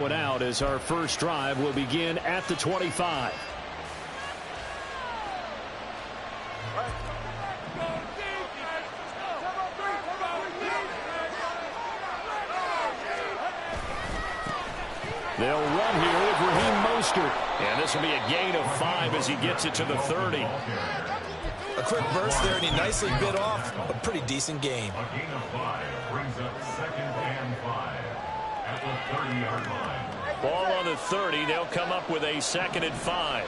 Out as our first drive will begin at the 25. They'll run here with Raheem Mostert. And this will be a gain of 5 as he gets it to the 30. A quick burst there, and he nicely bit off a pretty decent gain. A gain of 5 brings up 2nd and 5 at the 30-yard line. Ball on the 30. They'll come up with a 2nd and 5.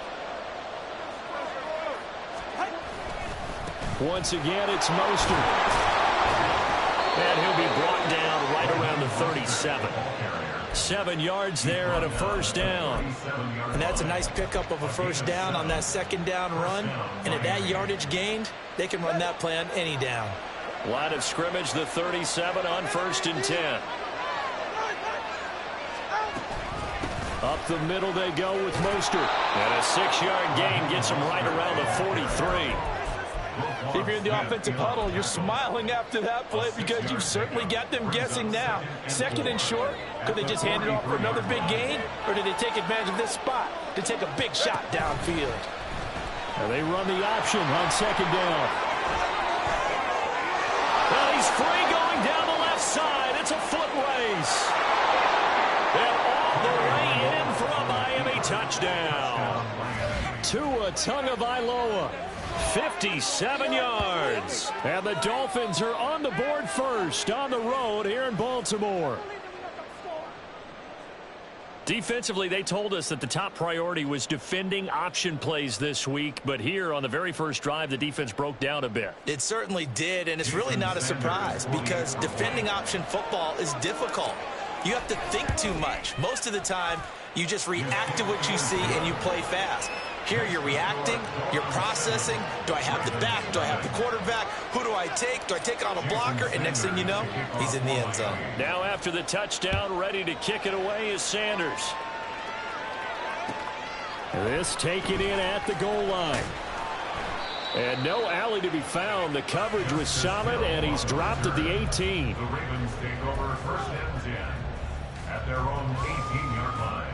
Once again, it's Mostert. And he'll be brought down right around the 37. 7 yards there and a first down. And that's a nice pickup of a first down on that 2nd down run. And at that yardage gained, they can run that play on any down. Line of scrimmage, the 37 on 1st and 10. Up the middle they go with Mostert. And a 6-yard gain gets him right around the 43. If you're in the offensive huddle, you're smiling after that play because you've certainly got them guessing now. 2nd and short, could they just hand it off for another big gain? Or did they take advantage of this spot to take a big shot downfield? And they run the option on 2nd down. Well, he's free going down the left side. It's a foot race. And all the way in for a Miami touchdown. Tua Tagovailoa. 57 yards. And the Dolphins are on the board first on the road here in Baltimore. Defensively, they told us that the top priority was defending option plays this week. But here on the very first drive, the defense broke down a bit. It certainly did, and it's really not a surprise because defending option football is difficult. You have to think too much. Most of the time, you just react to what you see and you play fast. Here you're reacting, you're processing. Do I have the back? Do I have the quarterback? Who do I take? Do I take on a blocker? And next thing you know, he's in the end zone. Now after the touchdown, ready to kick it away is Sanders. This taken in at the goal line. And no alley to be found. The coverage was solid, and he's dropped at the 18. The Ravens take over 1st and 10 at their own 18-yard line.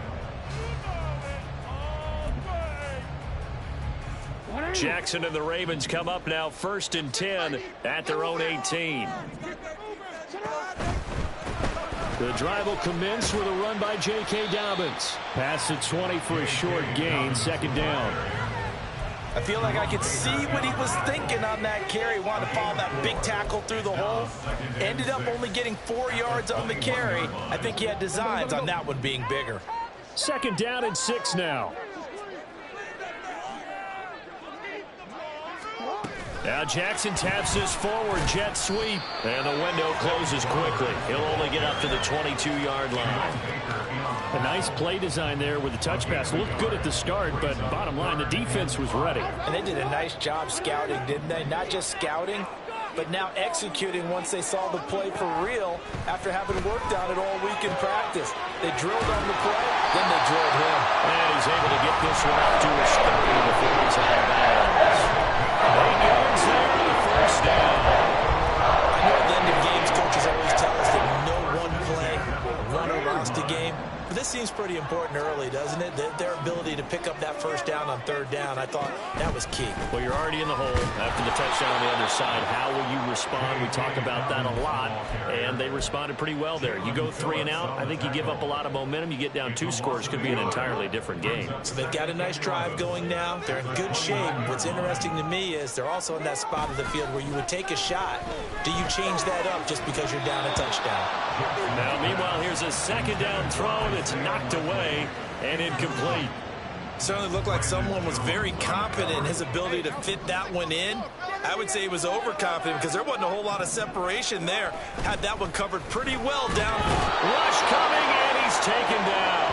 Jackson and the Ravens come up now 1st and 10 at their own 18. The drive will commence with a run by J.K. Dobbins. Pass at 20 for a short gain, 2nd down. I feel like I could see what he was thinking on that carry. Wanted to follow that big tackle through the hole. Ended up only getting 4 yards on the carry. I think he had designs on that one being bigger. 2nd down and 6 now. Now Jackson taps this forward jet sweep. And the window closes quickly. He'll only get up to the 22-yard line. A nice play design there with the touch pass. Looked good at the start, but bottom line, the defense was ready. And they did a nice job scouting, didn't they? Not just scouting, but now executing once they saw the play for real after having worked on it all week in practice. They drilled on the play, then they drilled him. And he's able to get this one up to his 30 before he's out of bounds. 8 yards there, the first down. I know at the end of games, coaches always tell us that no one play will run or lost a game. But this seems pretty important early, doesn't it? Their ability to pick up that first down on 3rd down, I thought that was key. Well, you're already in the hole after the touchdown on the other side. How will you respond? We talk about that a lot, and they responded pretty well there. You go 3 and out, I think you give up a lot of momentum. You get down 2 scores, could be an entirely different game. So they've got a nice drive going now. They're in good shape. What's interesting to me is they're also in that spot of the field where you would take a shot. Do you change that up just because you're down a touchdown? Now, meanwhile, here's a 2nd down throw that's knocked away and incomplete. Certainly looked like someone was very confident in his ability to fit that one in. I would say he was overconfident because there wasn't a whole lot of separation there. Had that one covered pretty well down. Rush coming, and he's taken down.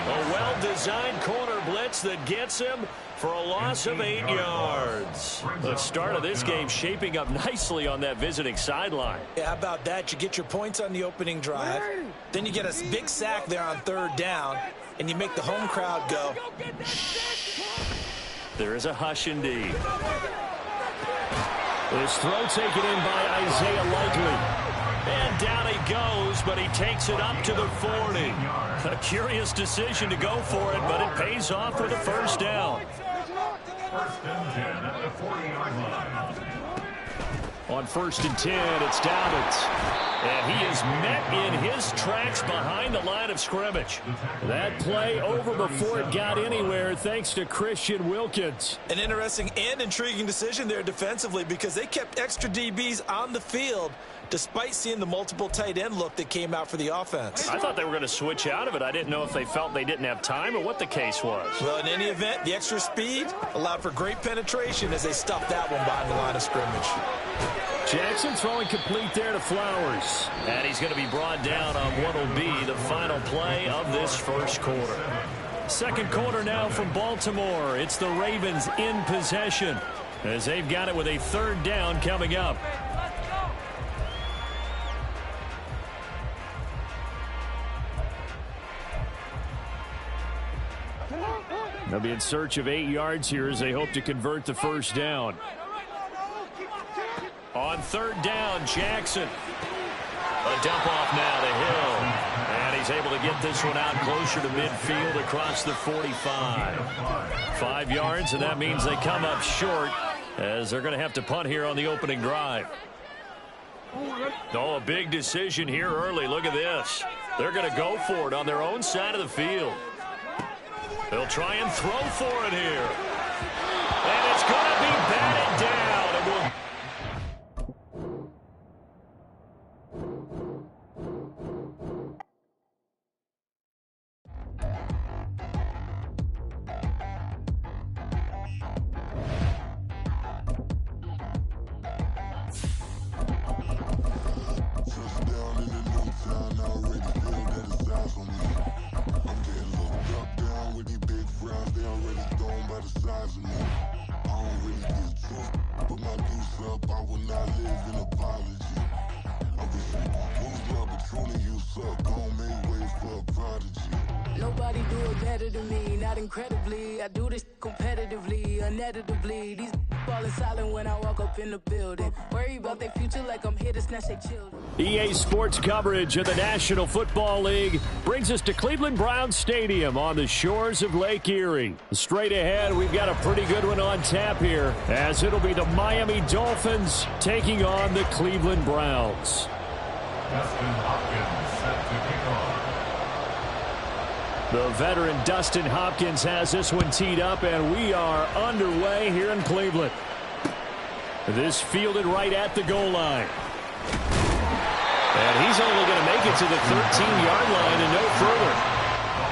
A well-designed corner blitz that gets him for a loss of 8 yards. The start of this game shaping up nicely on that visiting sideline. Yeah, how about that? You get your points on the opening drive. Then you get a big sack there on 3rd down, and you make the home crowd go. There is a hush indeed. This throw taken in by Isaiah Likely. And down he goes, but he takes it up to the 40. A curious decision to go for it, but it pays off with a first down. First and 10 at the 40-yard line. On 1st and 10, it's Dowdens. And he is met in his tracks behind the line of scrimmage. That play over before it got anywhere thanks to Christian Wilkins. An interesting and intriguing decision there defensively because they kept extra DBs on the field despite seeing the multiple tight end look that came out for the offense. I thought they were going to switch out of it. I didn't know if they felt they didn't have time or what the case was. Well, in any event, the extra speed allowed for great penetration as they stuffed that one behind the line of scrimmage. Jackson throwing complete there to Flowers. And he's going to be brought down on what will be the final play of this first quarter. Second quarter now from Baltimore. It's the Ravens in possession as they've got it with a 3rd down coming up. They'll be in search of 8 yards here as they hope to convert the first down. On 3rd down, Jackson. A dump off now to Hill. And he's able to get this one out closer to midfield across the 45. 5 yards, and that means they come up short as they're going to have to punt here on the opening drive. Oh, a big decision here early. Look at this. They're going to go for it on their own side of the field. They'll try and throw for it here. And it's going to be batted down. And we'll Nobody do it better than me, not incredibly. I do this competitively, uneditably. These falling silent when I walk up in the building. Worry about their future like I'm here to snatch their children. EA Sports coverage of the National Football League brings us to Cleveland Browns Stadium on the shores of Lake Erie. Straight ahead, we've got a pretty good one on tap here, as it'll be the Miami Dolphins taking on the Cleveland Browns. Dustin Hopkins set to kick off. The veteran Dustin Hopkins has this one teed up, and we are underway here in Cleveland. This fielded right at the goal line. And he's only going to make it to the 13-yard line and no further.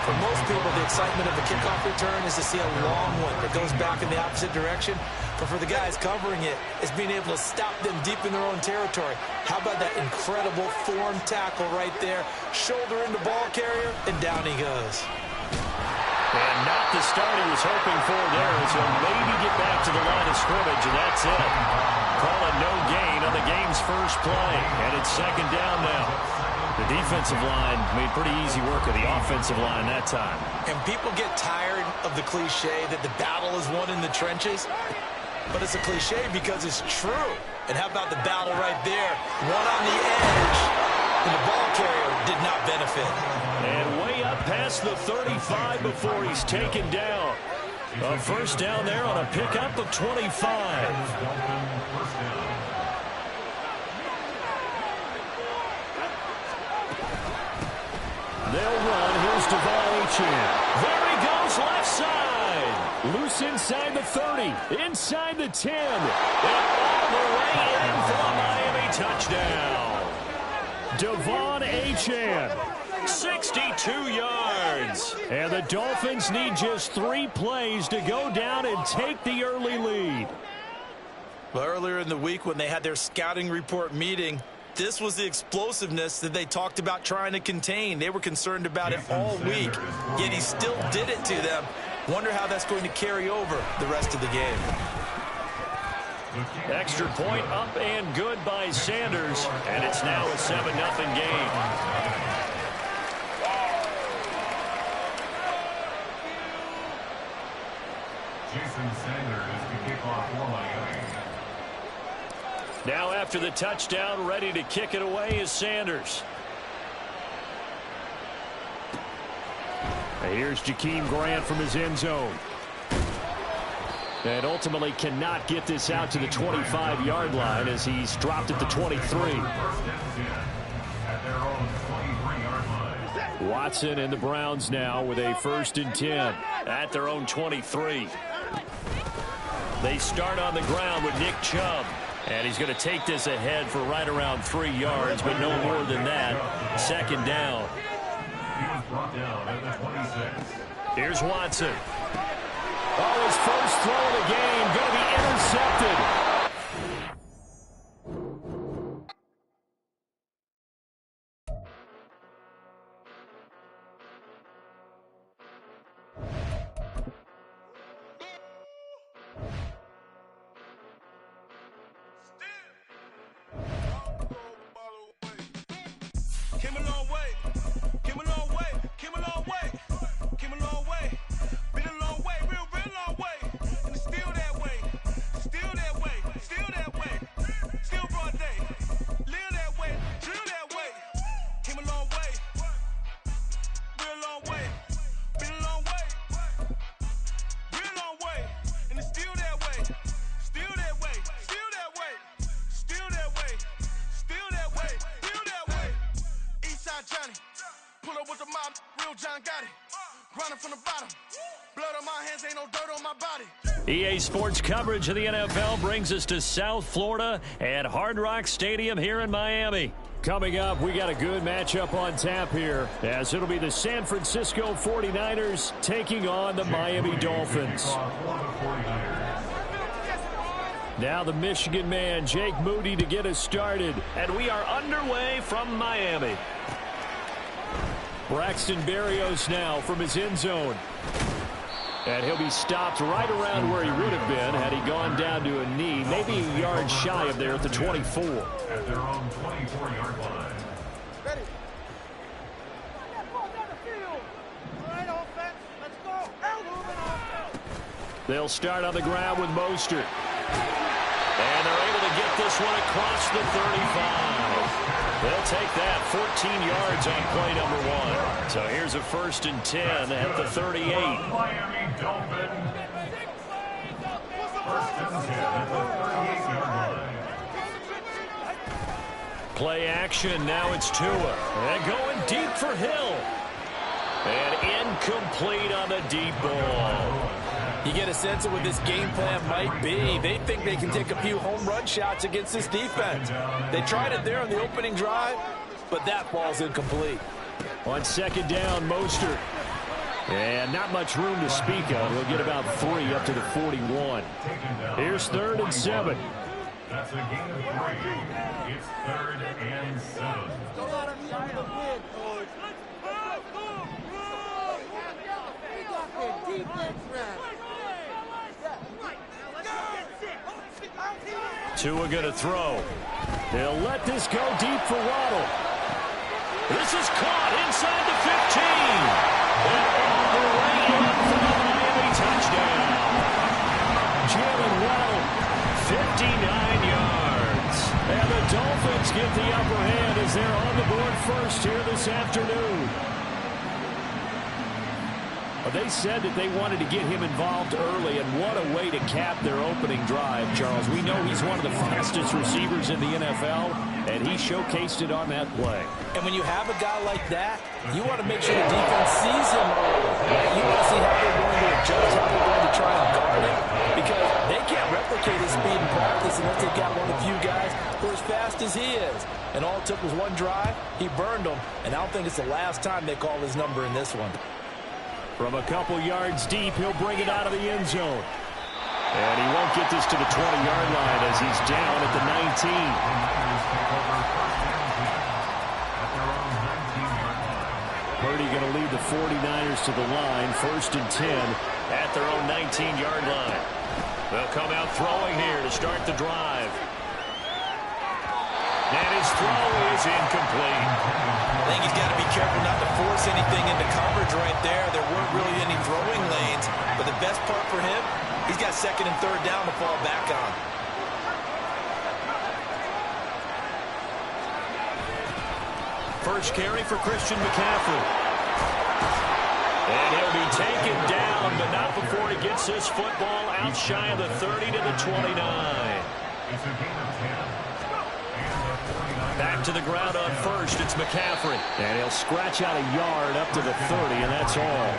For most people, the excitement of the kickoff return is to see a long one that goes back in the opposite direction. But for the guys covering it, it's being able to stop them deep in their own territory. How about that incredible form tackle right there? Shoulder into ball carrier, and down he goes. And not the start he was hoping for there, so maybe get back to the line of scrimmage, and that's it. Call it no gain on the game's first play, and it's 2nd down now. The defensive line made pretty easy work of the offensive line that time. And people get tired of the cliche that the battle is won in the trenches. But it's a cliche because it's true. And how about the battle right there? One on the edge, and the ball carrier did not benefit. And way up past the 35 before he's taken down. A first down there on a pickup of 25. They'll run. Here's Devon Achane. There he goes, left side. Loose inside the 30, inside the 10. And all the way in for a Miami touchdown. Devon Achane, 62 yards. And the Dolphins need just 3 plays to go down and take the early lead. Well, earlier in the week when they had their scouting report meeting, this was the explosiveness that they talked about trying to contain. They were concerned about it all week, yet he still did it to them. Wonder how that's going to carry over the rest of the game. Extra point up and good by Sanders, and it's now a 7-0 game. Jason Sanders to kick off for Miami. Now after the touchdown, ready to kick it away is Sanders. Here's Jakeem Grant from his end zone. And ultimately cannot get this out to the 25-yard line as he's dropped at the 23. Watson and the Browns now with a 1st and 10 at their own 23. They start on the ground with Nick Chubb. And he's going to take this ahead for right around 3 yards, but no more than that. 2nd down. He was brought down at the 26. Here's Watson. Oh, his first throw of the game going to be intercepted. EA Sports coverage of the NFL brings us to South Florida at Hard Rock Stadium here in Miami. Coming up, we got a good matchup on tap here, as it'll be the San Francisco 49ers taking on the Miami Dolphins. Now the Michigan man, Jake Moody, to get us started. And we are underway from Miami. Braxton Berrios now from his end zone. And he'll be stopped right around where he would have been had he gone down to a knee, maybe a yard shy of there at the 24. At their own 24-yard line. Ready. That ball down the field. All right, offense, let's go. They'll start on the ground with Mostert. And they're able to get this one across the 35. They'll take that 14 yards on play number 1. So here's a 1st and 10 at the 38. Miami Dolphins. 1st and 10 at the 38-yard line. Play action. Now it's Tua. And going deep for Hill. And incomplete on the deep ball. You get a sense of what this game plan might be. They think they can take a few home run shots against this defense. They tried it there on the opening drive, but that ball's incomplete. On 2nd down, Mostert. And not much room to speak of. He'll get about 3 up to the 41. Here's 3rd and 7. That's a gain of 3. It's 3rd and 7. Don't let him use the win, coach. We got the defense right. Tua going to throw. They'll let this go deep for Waddle. This is caught inside the 15. And all the way in for the Miami touchdown. Jalen Waddle, 59 yards. And the Dolphins get the upper hand as they're on the board first here this afternoon. They said that they wanted to get him involved early, and what a way to cap their opening drive, Charles. We know he's one of the fastest receivers in the NFL, and he showcased it on that play. And when you have a guy like that, you want to make sure the defense sees him early. You want to see how they're going to adjust, how they're going to try and guard him, because they can't replicate his speed in practice unless they've got one of the few guys who are as fast as he is. And all it took was one drive. He burned them, and I don't think it's the last time they call his number in this one. From a couple yards deep, he'll bring it out of the end zone. And he won't get this to the 20-yard line as he's down at the 19. Purdy going to lead the 49ers to the line, 1st and 10 at their own 19-yard line. They'll come out throwing here to start the drive. And his throw is incomplete. I think he's got to be careful not to force anything into coverage right there. There weren't really any throwing lanes, but the best part for him, he's got 2nd and 3rd down to fall back on. first carry for Christian McCaffrey. And he'll be taken down, but not before he gets this football out shy of the 30 to the 29. Back to the ground on first, it's McCaffrey. And he'll scratch out a yard up to the 30, and that's all.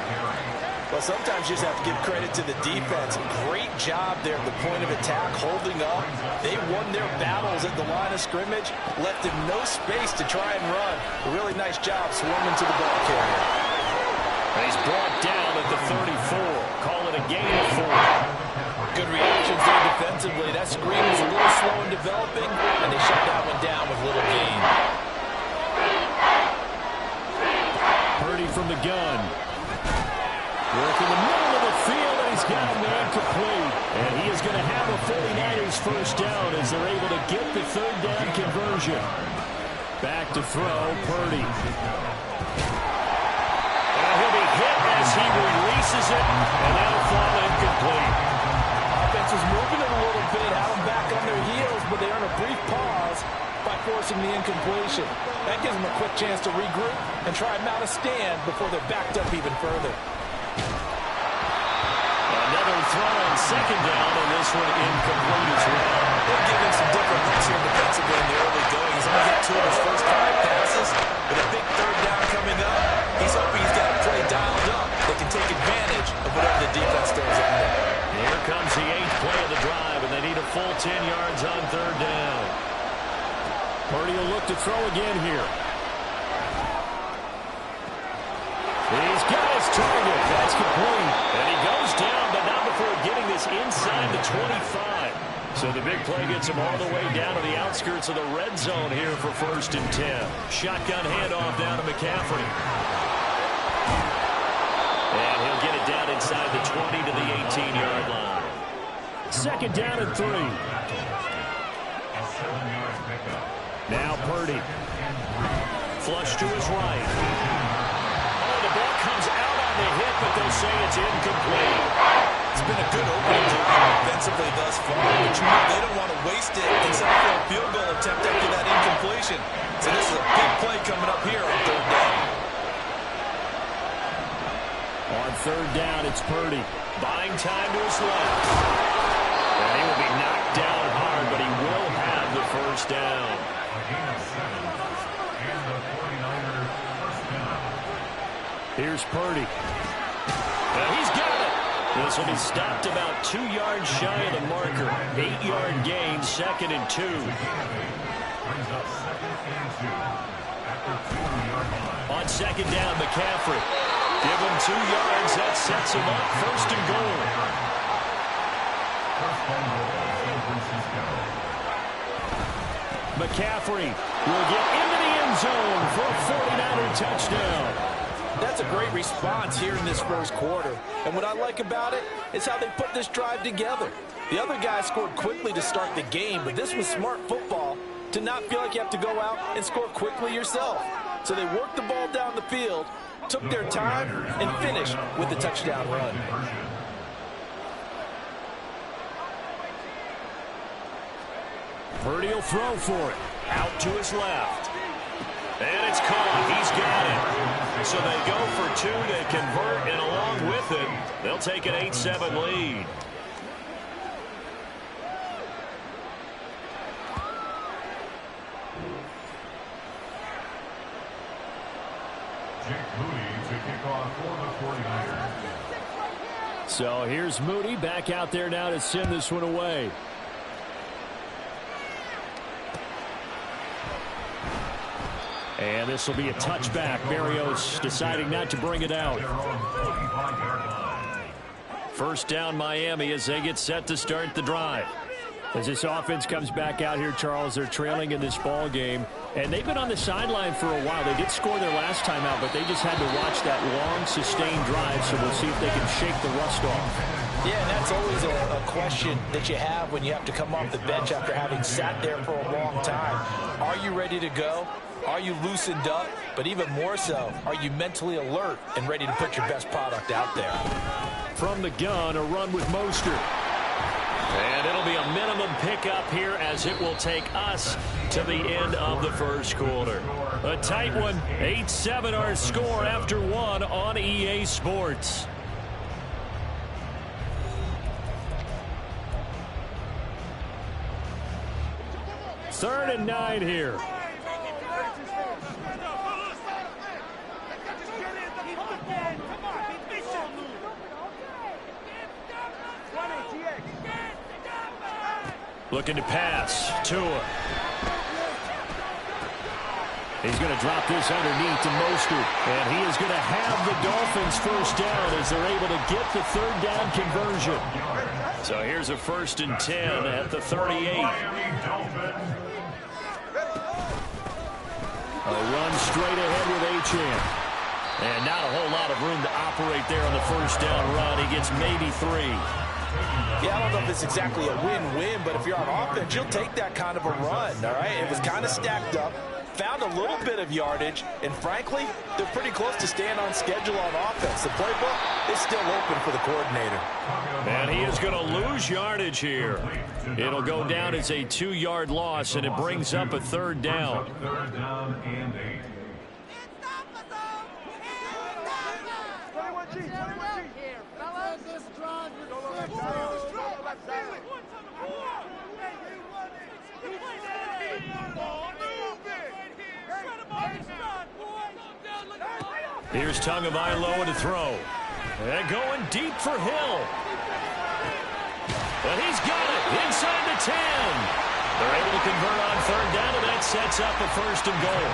Well, sometimes you just have to give credit to the defense. Great job there at the point of attack, holding up. They won their battles at the line of scrimmage, left him no space to try and run. A really nice job swarming to the ball carrier. And he's brought down at the 34. Call it a gain of 4. Good reactions there defensively. That screen was a little slow in developing, and they shut that one down with little gain. Purdy from the gun. Work in the middle of the field, and he's got a man complete. And he is going to have a 49ers first down as they're able to get the third down conversion. Back to throw, Purdy. And he'll be hit as he releases it, and that'll fall incomplete. Offense was moving it a little bit, had them back on their heels, but they earn a brief pause by forcing the incompletion. That gives them a quick chance to regroup and try and mount a stand before they're backed up even further. Another throw on second down, and this one incomplete as well. They're giving some different looks here defensively in the early going. He's only hit 2 of his first 5 passes. With a big third down coming up, he's hoping he's got a play dialed up that can take advantage of whatever the defense throws in there. Here comes the 8th play of the drive, and they need a full 10 yards on third down. Purdy will look to throw again here. He's got his target. That's complete. And he goes down, but not before getting this inside the 25. So the big play gets him all the way down to the outskirts of the red zone here for 1st and 10. Shotgun handoff down to McCaffrey. And he'll get it down inside the 20 to the 18-yard line. 2nd down and 3. Now Purdy. Flush to his right. The ball comes out on the hit, but they'll say it's incomplete. It's been a good opening drive offensively thus far, but you know they don't want to waste it and settle for a field goal attempt after that incompletion. So this is a big play coming up here on third down. On third down, it's Purdy. Buying time to his left. And he will be knocked down hard, but he will have the first down. Here's Purdy. And he's got it. This will be stopped about 2 yards shy of the marker. 8-yard gain, 2nd and 2. On 2nd down, McCaffrey. Give him 2 yards. That sets him up 1st and goal. McCaffrey will get into the end zone for a 49er touchdown. That's a great response here in this first quarter. And what I like about it is how they put this drive together. The other guys scored quickly to start the game, but this was smart football to not feel like you have to go out and score quickly yourself. So they worked the ball down the field, took their time, and finished with the touchdown run. Purdy will throw for it. Out to his left. And it's caught. He's got it. So they go for 2. They convert, and along with it, they'll take an 8-7 lead. So here's Moody back out there now to send this one away. And this will be a touchback. Berrios deciding not to bring it out. First down, Miami, as they get set to start the drive. As this offense comes back out here, Charles, they're trailing in this ball game. And they've been on the sideline for a while. They did score their last time out, but they just had to watch that long, sustained drive. So we'll see if they can shake the rust off. Yeah, and that's always a question that you have when you have to come off the bench after having sat there for a long time. Are you ready to go? Are you loosened up? But even more so, are you mentally alert and ready to put your best product out there? From the gun, a run with Mostert. And it'll be a minimum pickup here as it will take us to the end of the first quarter. A tight one, 8-7 our score after one on EA Sports. Third and 9 here. Looking to pass. Tua. He's going to drop this underneath to Mostert. And he is going to have the Dolphins first down as they're able to get the third down conversion. So here's a 1st and 10 at the 38. A run straight ahead with Achane. And not a whole lot of room to operate there on the first down run. He gets maybe 3. Yeah, I don't know if it's exactly a win-win, but if you're on offense, you'll take that kind of a run, all right? It was kind of stacked up, found a little bit of yardage, and frankly, they're pretty close to staying on schedule on offense. The playbook is still open for the coordinator. And he is going to lose yardage here. It'll go down as a 2-yard loss, and it brings up a third down. Third down and 8. Here's Tagovailoa to throw. And going deep for Hill. And he's got it inside the 10. They're able to convert on third down, and that sets up a 1st and goal.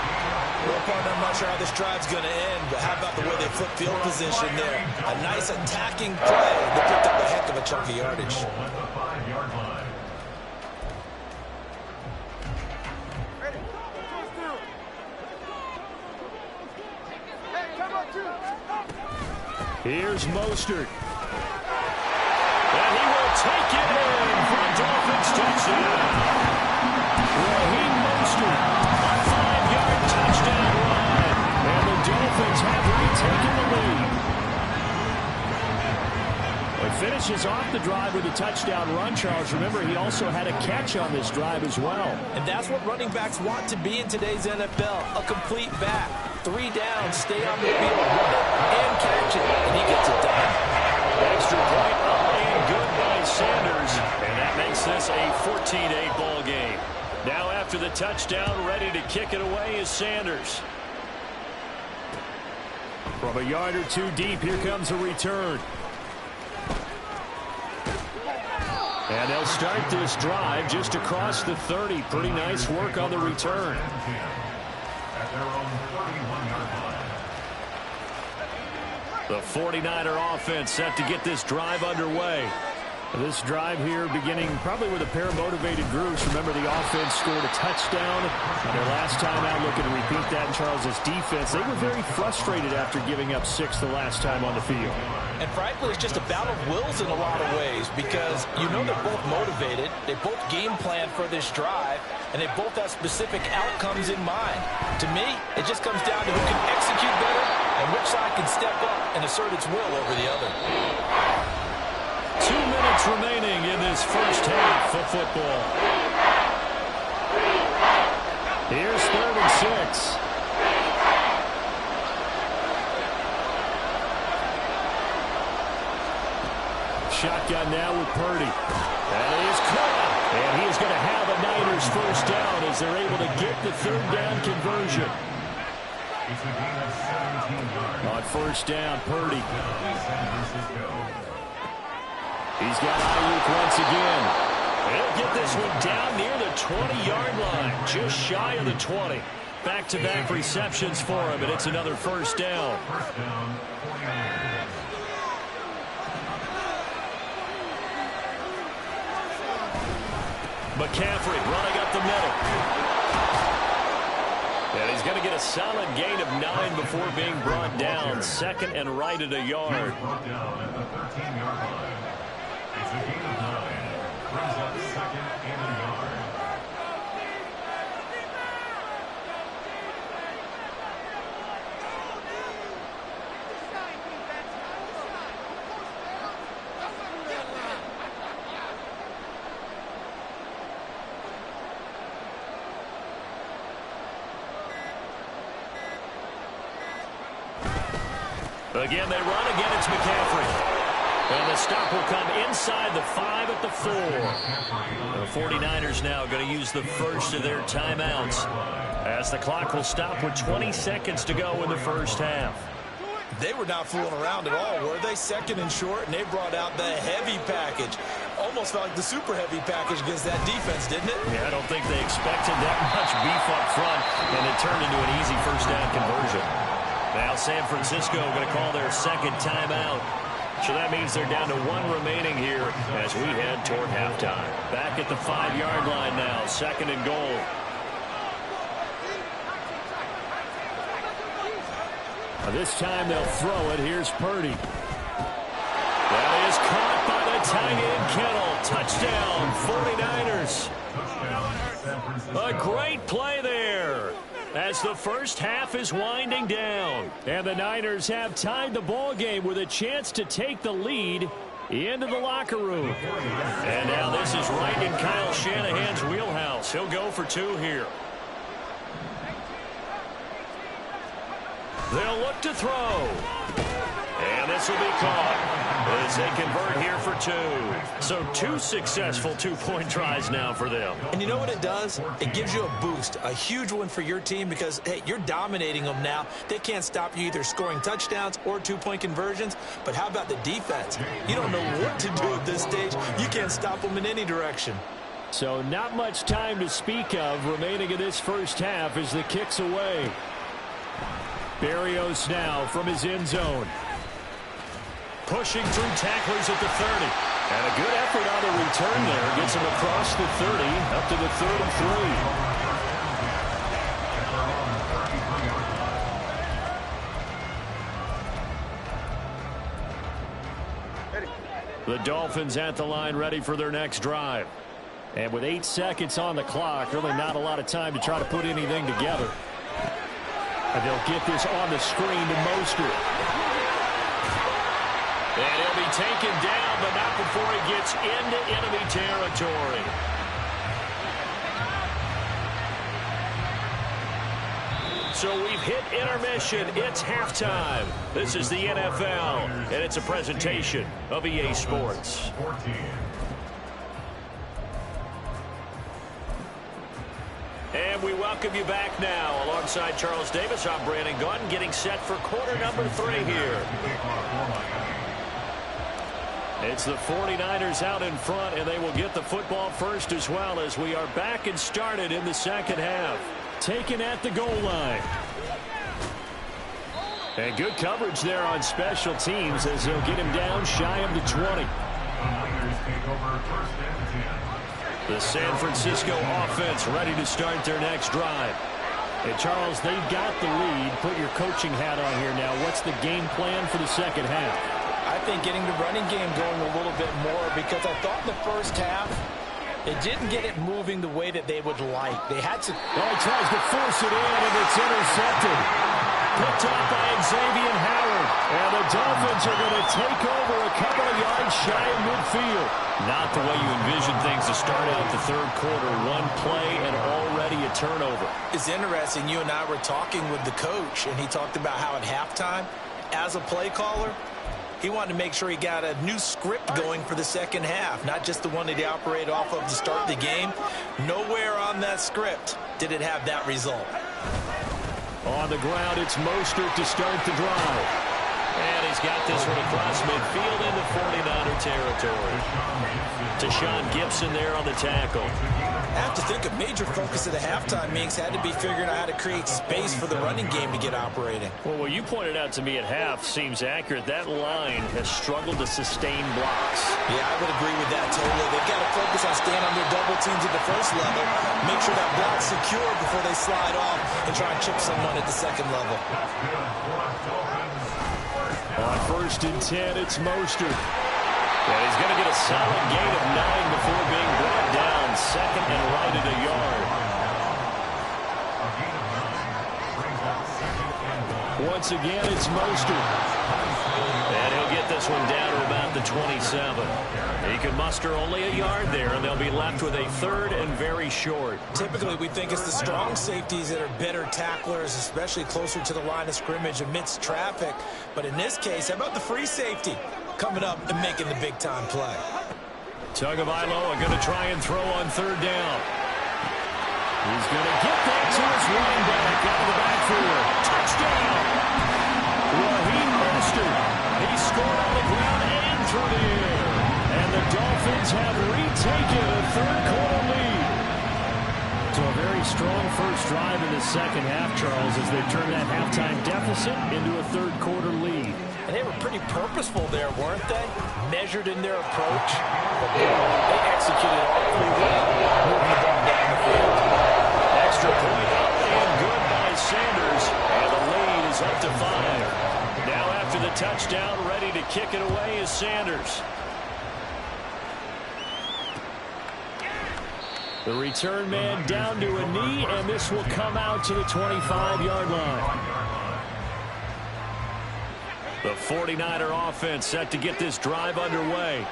Well, partner, I'm not sure how this drive's going to end, but how about the way they flip field position there? A nice attacking play that picked up a heck of a chunk of yardage. At the 5-yard line. Here's Mostert. And he will take it in for a Dolphins touchdown. Raheem Mostert, a 5-yard touchdown run. And the Dolphins have retaken the lead. He finishes off the drive with a touchdown run, Charles. Remember, he also had a catch on this drive as well. And that's what running backs want to be in today's NFL, a complete back. 3 down, stay on the field, run it, and catch it, and he gets it done. Extra point up and good by Sanders, and that makes this a 14-8 ball game. Now after the touchdown, ready to kick it away is Sanders. From a yard or 2 deep, here comes a return. And they'll start this drive just across the 30. Pretty nice work on the return. At their own 31-yard line. The 49er offense set to get this drive underway. This drive here beginning probably with a pair of motivated groups. Remember, the offense scored a touchdown on their last time out. Looking to repeat that in Charles's defense. They were very frustrated after giving up 6 the last time on the field. And frankly, it's just a battle of wills in a lot of ways because you know they're both motivated. They both game plan for this drive, and they both have specific outcomes in mind. To me, it just comes down to who can execute better and which side can step up and assert its will over the other. 2 minutes remaining in this first half of football. Here's 3rd and 6. Shotgun now with Purdy. That is caught. And he is going to have a Niners first down as they're able to get the third down conversion. It's a gain of 17 yards. On first down, Purdy. San Francisco. He's got Ayuk once again. He'll get this one down near the 20-yard line, just shy of the 20. Back-to-back receptions for him, and it's another first down. First down, 49. McCaffrey running up the middle. And he's going to get a solid gain of 9 before being brought down. 2nd and right at a yard. Brought down at the 13-yard line. It's a gain of 9. Brings up 2nd and a yard. Again, they run. Again, it's McCaffrey. And the stop will come inside the 5 at the 4. The 49ers now going to use the first of their timeouts as the clock will stop with 20 seconds to go in the first half. They were not fooling around at all, were they? Second and short, and they brought out the heavy package. Almost felt like the super heavy package against that defense, didn't it? Yeah, I don't think they expected that much beef up front, and it turned into an easy first down conversion. Now San Francisco going to call their second timeout. So that means they're down to 1 remaining here as we head toward halftime. Back at the 5-yard line now, second and goal. This time they'll throw it. Here's Purdy. That is caught by the tight end Kittle. Touchdown, 49ers. A great play there as the first half is winding down. And the Niners have tied the ball game with a chance to take the lead into the locker room. And now this is right in Kyle Shanahan's wheelhouse. He'll go for 2 here. They'll look to throw. And this will be caught as they convert here for 2. So 2 successful two-point tries now for them. And you know what it does? It gives you a boost, a huge one for your team because, hey, you're dominating them now. They can't stop you either scoring touchdowns or two-point conversions. But how about the defense? You don't know what to do at this stage. You can't stop them in any direction. So not much time to speak of remaining in this first half as the kick's away. Berrios now from his end zone. Pushing through tacklers at the 30. And a good effort on the return there. Gets him across the 30 up to the 33. The Dolphins at the line ready for their next drive. And with 8 seconds on the clock, really not a lot of time to try to put anything together. And they'll get this on the screen to Mostert. And he'll be taken down, but not before he gets into enemy territory. So we've hit intermission. It's halftime. This is the NFL, and it's a presentation of EA Sports. And we welcome you back now. Alongside Charles Davis, I'm Brandon Gaudin, getting set for quarter number 3 here. It's the 49ers out in front, and they will get the football first as well as we are back and started in the second half. Taken at the goal line. And good coverage there on special teams as they'll get him down shy of the 20. The San Francisco offense ready to start their next drive. And Charles, they've got the lead. Put your coaching hat on here now. What's the game plan for the second half? I think getting the running game going a little bit more because I thought in the first half it didn't get it moving the way that they would like. They had to. Well, he tries to force it in, and it's intercepted. Picked up by Xavier Howard. And the Dolphins are going to take over a couple of yards shy of midfield. Not the way you envision things to start out the third quarter. One play and already a turnover. It's interesting. You and I were talking with the coach, and he talked about how at halftime, as a play caller, he wanted to make sure he got a new script going for the second half, not just the one that he operated off of to start the game. Nowhere on that script did it have that result. On the ground, it's Mostert to start the drive. And he's got this one across midfield into 49er territory. Deshaun Gibson there on the tackle. I have to think a major focus of the halftime meetings had to be figuring out how to create space for the running game to get operating. Well, what you pointed out to me at half seems accurate. That line has struggled to sustain blocks. Yeah, I would agree with that totally. They've got to focus on staying on their double teams at the first level, make sure that block's secure before they slide off and try and chip someone at the second level. On 1st and 10, it's Mostert. And he's going to get a solid gain of 9 before being brought down. Second and right at a yard. Once again, it's Mostert. And he'll get this one down to about around the 27. He can muster only a yard there, and they'll be left with a 3rd and very short. Typically, we think it's the strong safeties that are better tacklers, especially closer to the line of scrimmage amidst traffic. But in this case, how about the free safety coming up and making the big-time play? Tagovailoa going to try and throw on 3rd down. He's going to get that to his running back out of the backfield. Touchdown! Raheem Mostert. He scored on the ground and through the air. And the Dolphins have retaken a 3rd-quarter lead. So a very strong first drive in the second half, Charles, as they turn that halftime deficit into a 3rd-quarter lead. And they were pretty purposeful there, weren't they? Measured in their approach. But they executed awfully well, moving the ball down the field. Extra point up and good by Sanders. And the lead is up to 5. Now after the touchdown, ready to kick it away is Sanders. The return man down to a knee, and this will come out to the 25-yard line. The 49er offense set to get this drive underway.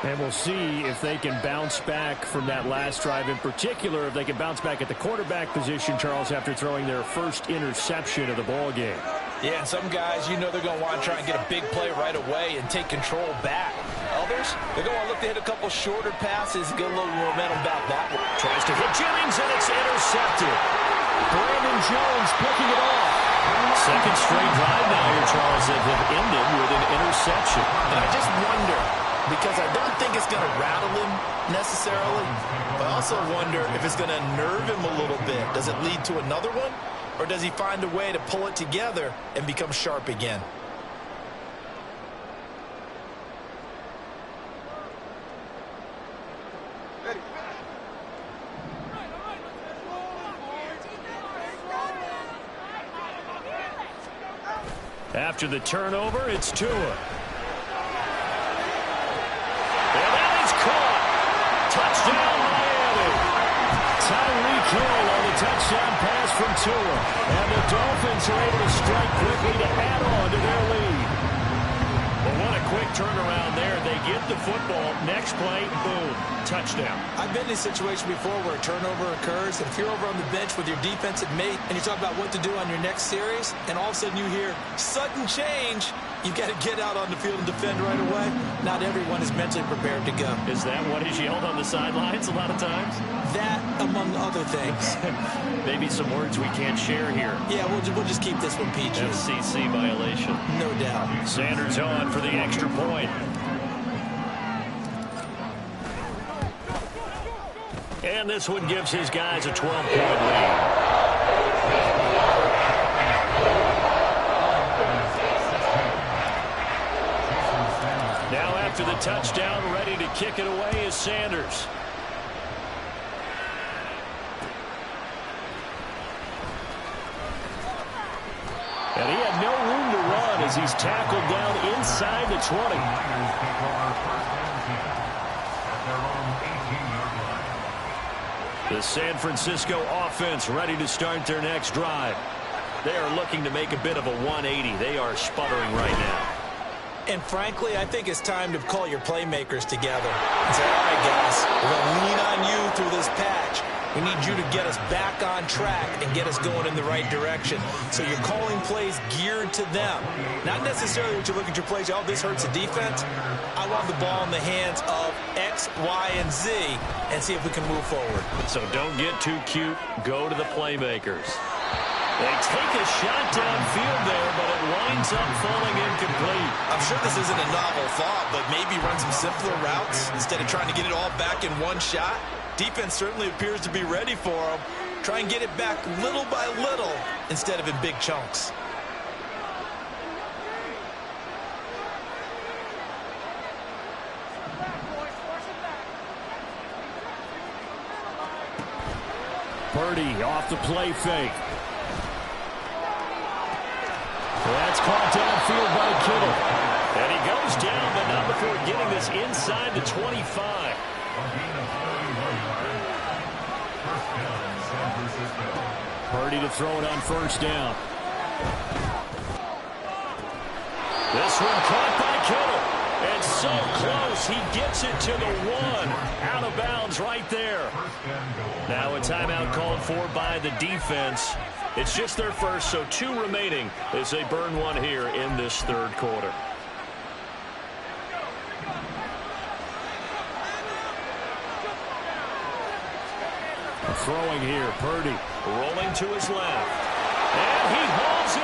And we'll see if they can bounce back from that last drive. In particular, if they can bounce back at the quarterback position, Charles, after throwing their first interception of the ball game. Yeah, and some guys, you know they're going to want to try and get a big play right away and take control back. Others, they're going to look to hit a couple shorter passes and get a little momentum back that way. Tries to hit Jennings, and it's intercepted. Brandon Jones picking it off. Second straight drive now here, Charles, that have ended with an interception. And I just wonder, because I don't think it's going to rattle him necessarily, but I also wonder if it's going to nerve him a little bit. Does it lead to another one? Or does he find a way to pull it together and become sharp again? After the turnover, it's Tua. And that is caught. Touchdown, Miami. Tyreek Hill on the touchdown pass from Tua. And the Dolphins are able to strike quickly to add on to their lead. Well, what a quick turnaround there. They get the football. Next play, boom, touchdown. I've been in a situation before where a turnover occurs, and if you're over on the bench with your defensive mate and you talk about what to do on your next series, and all of a sudden you hear sudden change, you've got to get out on the field and defend right away. Not everyone is mentally prepared to go. Is that what is yelled on the sidelines a lot of times? That, among other things. Maybe some words we can't share here. Yeah, we'll just keep this one PG. FCC violation. No doubt. Sanders on for the extra point. And this one gives his guys a 12-point lead. Now after the touchdown, ready to kick it away is Sanders. And he had no room to run as he's tackled down inside the 20. The San Francisco offense ready to start their next drive. They are looking to make a bit of a 180. They are sputtering right now. And frankly, I think it's time to call your playmakers together and say, all right, guys, we're going to lean on you through this patch. We need you to get us back on track and get us going in the right direction. So you're calling plays geared to them. Not necessarily what you look at your plays, oh, this hurts the defense. I want the ball in the hands of X, Y, and Z and see if we can move forward. So don't get too cute. Go to the playmakers. They take a shot downfield there, but it winds up falling incomplete. I'm sure this isn't a novel thought, but maybe run some simpler routes instead of trying to get it all back in one shot. Defense certainly appears to be ready for them. Try and get it back little by little instead of in big chunks. Purdy off the play fake. That's caught downfield by Kittle. And he goes down, but not before getting this inside the 25. Purdy to throw it on first down. This one caught by Kittle. And so close, he gets it to the 1. Out of bounds right there. Now a timeout called for by the defense. It's just their first, so 2 remaining as they burn one here in this third quarter. Throwing here, Purdy rolling to his left. And he hauls it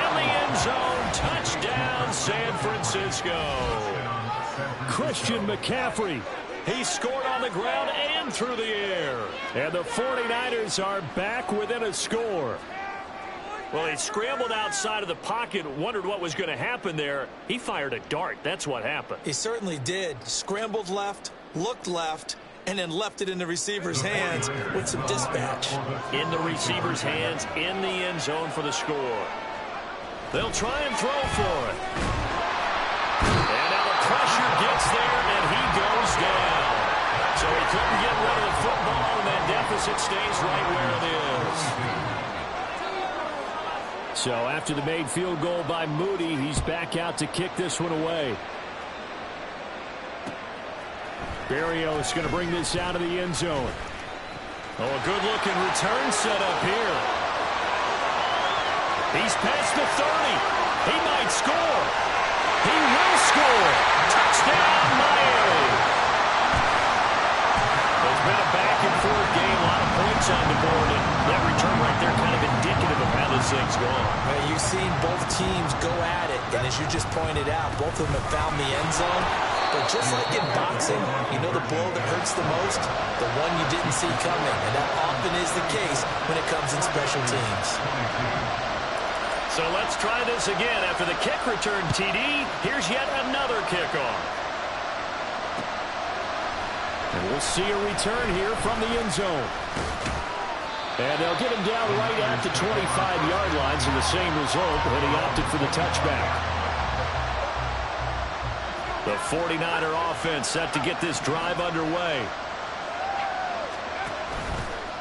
in the end zone. Touchdown, San Francisco. Christian McCaffrey. He scored on the ground and through the air. And the 49ers are back within a score. Well, he scrambled outside of the pocket, wondered what was going to happen there. He fired a dart. That's what happened. He certainly did. Scrambled left, looked left, and then left it in the receiver's hands with some dispatch. In the receiver's hands, in the end zone for the score. They'll try and throw for it. And now the pressure gets there, and he goes down. So he couldn't get rid of the football, and that deficit stays right where it is. So after the made field goal by Moody, he's back out to kick this one away. Berrios going to bring this out of the end zone. Oh, a good-looking return set up here. He's past the 30. He might score. He will score. Touchdown, Miami. It's been a back-and-forth game. A lot of points on the board. And that return right there kind of indicative of how this thing's going. Well, you've seen both teams go at it. And as you just pointed out, both of them have found the end zone. But just like in boxing, you know the blow that hurts the most? The one you didn't see coming. And that often is the case when it comes in special teams. So let's try this again. After the kick return, TD, here's yet another kickoff. And we'll see a return here from the end zone. And they'll get him down right at the 25-yard line, so the same result, but he opted for the touchback. The 49er offense set to get this drive underway.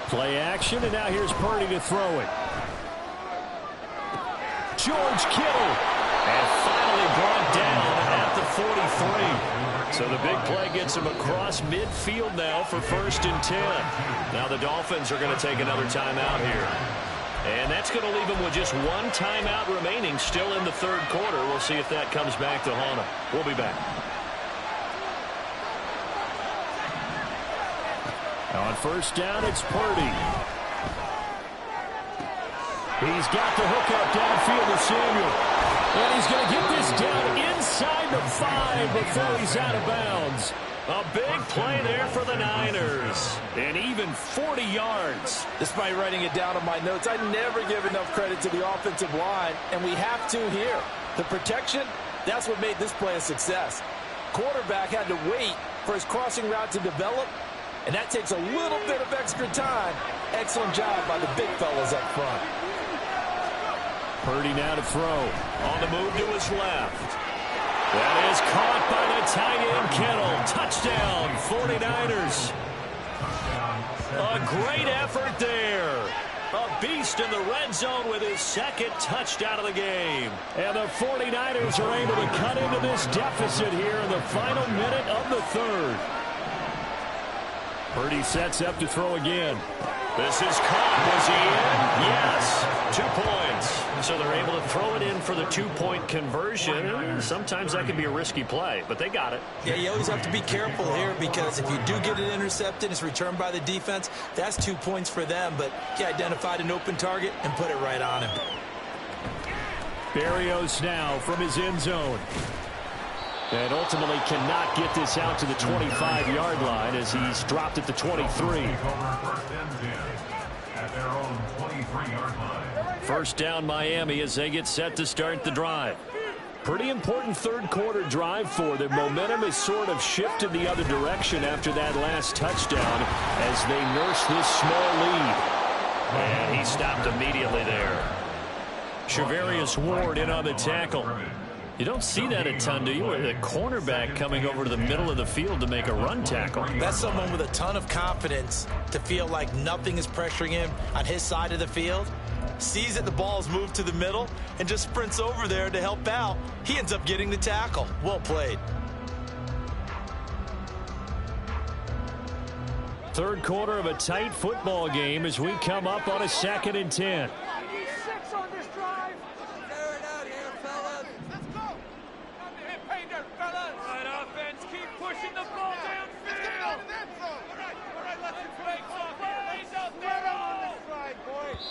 Play action, and now here's Purdy to throw it. George Kittle. And finally brought down at the 43. So the big play gets him across midfield now for 1st and 10. Now the Dolphins are going to take another timeout here. And that's going to leave them with just 1 timeout remaining still in the third quarter. We'll see if that comes back to haunt them. We'll be back. On 1st down, it's Purdy. He's got the hook up downfield to Samuel. And he's going to get this down inside the 5 before he's out of bounds. A big play there for the Niners. And even 40 yards. Despite writing it down on my notes, I never give enough credit to the offensive line, and we have to here. The protection, that's what made this play a success. Quarterback had to wait for his crossing route to develop, and that takes a little bit of extra time. Excellent job by the big fellas up front. Purdy now to throw. On the move to his left. That is caught by the tight end Kittle. Touchdown, 49ers. A great effort there. A beast in the red zone with his 2nd touchdown of the game. And the 49ers are able to cut into this deficit here in the final minute of the 3rd. Purdy sets up to throw again. This is caught. Was he in? Yes. 2 points. So they're able to throw it in for the 2-point conversion. Sometimes that can be a risky play, but they got it. Yeah, you always have to be careful here because if you do get it intercepted, it's returned by the defense. That's 2 points for them, but he identified an open target and put it right on him. Berrios now from his end zone. And ultimately cannot get this out to the 25-yard line as he's dropped at the 23. First down Miami as they get set to start the drive. Pretty important third quarter drive for them. Momentum has sort of shifted the other direction after that last touchdown as they nurse this small lead. And he stopped immediately there. Charvarius Ward in on the tackle. You don't see that a ton, do you? With a cornerback coming over to the middle of the field to make a run tackle. That's someone with a ton of confidence to feel like nothing is pressuring him on his side of the field. Sees that the ball is moved to the middle and just sprints over there to help out. He ends up getting the tackle. Well played. Third quarter of a tight football game as we come up on a 2nd and 10. Six on this drive. Tear it out here, fellas. Let's go. Come to hit pay dirt, fellas. Right offense, keep pushing the ball downfield. Let's get out of that zone. All right, let's get breaks off here. Lays out there on this side, boys.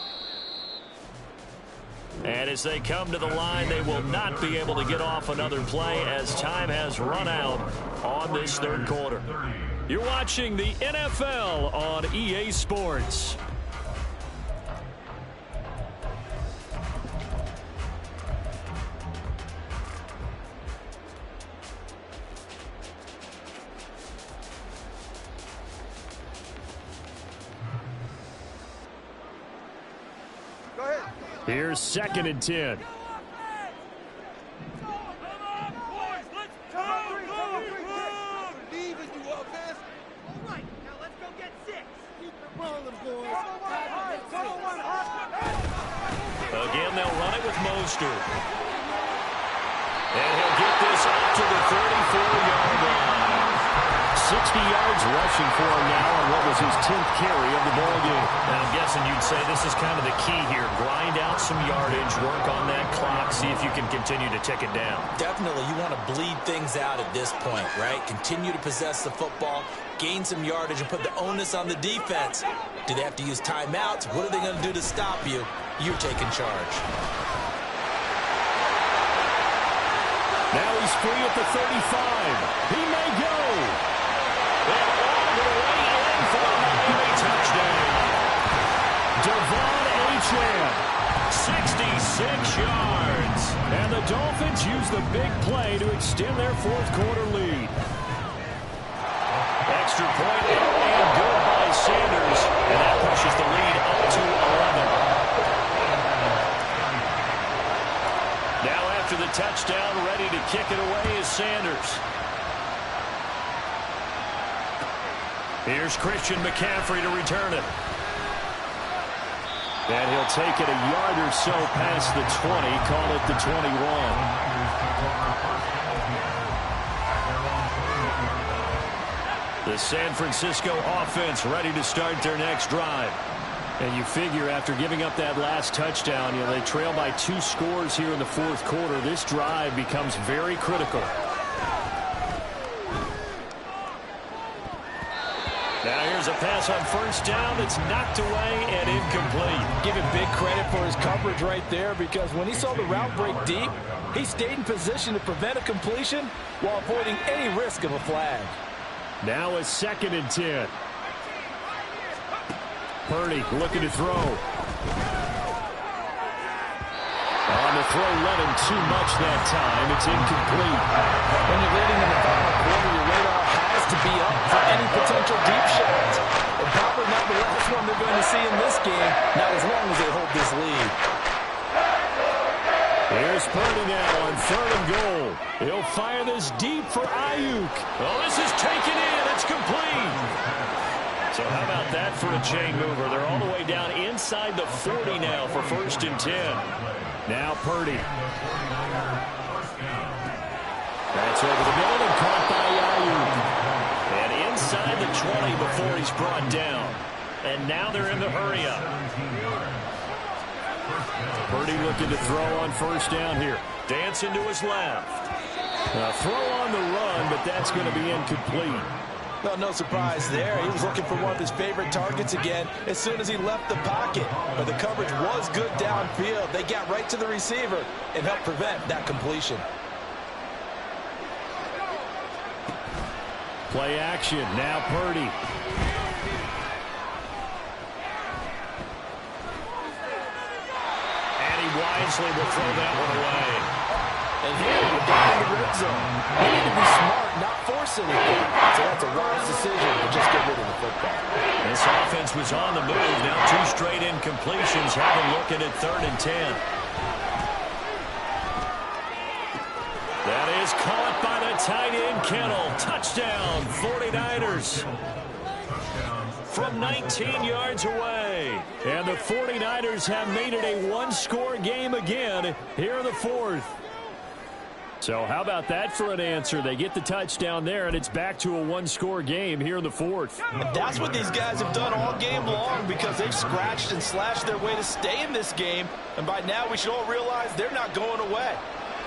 And as they come to the line, they will not be able to get off another play as time has run out on this third quarter. You're watching the NFL on EA Sports. Go ahead. Here's 2nd and 10. Again, they'll run it with Mostert. And he'll get this up to the 34-yard line. 60 yards rushing for him now on what was his 10th carry of the ball game. And I'm guessing you'd say this is kind of the key here. Grind out some yardage, work on that clock, see if you can continue to tick it down. Definitely, you want to bleed things out at this point, right? Continue to possess the football, gain some yardage, and put the onus on the defense. Do they have to use timeouts? What are they going to do to stop you? You're taking charge. Now he's free at the 35. He may go. And all the way in for a Miami touchdown. Devon Achane, 66 yards. And the Dolphins use the big play to extend their fourth quarter lead. Extra point and good by Sanders. And that pushes the lead up to 11. Now after the touchdown, ready to kick it away is Sanders. Here's Christian McCaffrey to return it. And he'll take it a yard or so past the 20, call it the 21. The San Francisco offense ready to start their next drive. And you figure after giving up that last touchdown, they trail by 2 scores here in the fourth quarter. This drive becomes very critical. Now here's a pass on first down that's knocked away and incomplete. Give him big credit for his coverage right there, because when he saw the route break deep, he stayed in position to prevent a completion while avoiding any risk of a flag. Now a 2nd and 10. Purdy looking to throw. On the throw, let him too much that time. It's incomplete. When you're leading in the final quarter, your radar has to be up for any potential deep shots. And probably not the last one they're going to see in this game, not as long as they hold this lead. Here's Purdy now on 3rd and goal. He'll fire this deep for Ayuk. Oh, this is taken in. It's complete. So how about that for a chain mover? They're all the way down inside the 40 now for 1st and 10. Now Purdy. That's over the middle and caught by Ayuk. And inside the 20 before he's brought down. And now they're in the hurry up. Purdy looking to throw on first down here. Dancing to his left. A throw on the run, but that's going to be incomplete. Well, no surprise there. He was looking for one of his favorite targets again as soon as he left the pocket. But the coverage was good downfield. They got right to the receiver and helped prevent that completion. Play action. Now Purdy. And he wisely will throw that one away. And here, we're down in the red zone. We need to be smart, not force anything. So that's a wise decision to just get rid of the football. This offense was on the move. Now 2 straight incompletions. Have them looking at 3rd and 10. That is caught by the tight end, Kittle. Touchdown, 49ers. From 19 yards away. And the 49ers have made it a 1-score game again here in the 4th. So how about that for an answer? They get the touchdown there, and it's back to a one-score game here in the fourth. That's what these guys have done all game long because they've scratched and slashed their way to stay in this game. And by now, we should all realize they're not going away.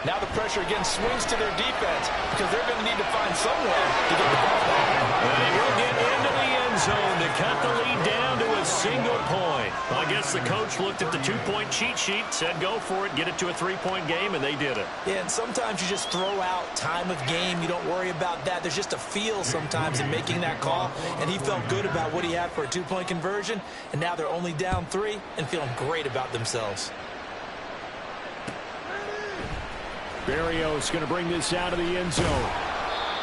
Now the pressure again swings to their defense because they're going to need to find somewhere to get the ball back. They will get into the end zone to cut the lead down to a single point. I guess the coach looked at the two-point cheat sheet, said go for it, get it to a three-point game, and they did it. Yeah, and sometimes you just throw out time of game. You don't worry about that. There's just a feel sometimes in making that call, and he felt good about what he had for a two-point conversion, and now they're only down 3 and feeling great about themselves. Berrios going to bring this out of the end zone.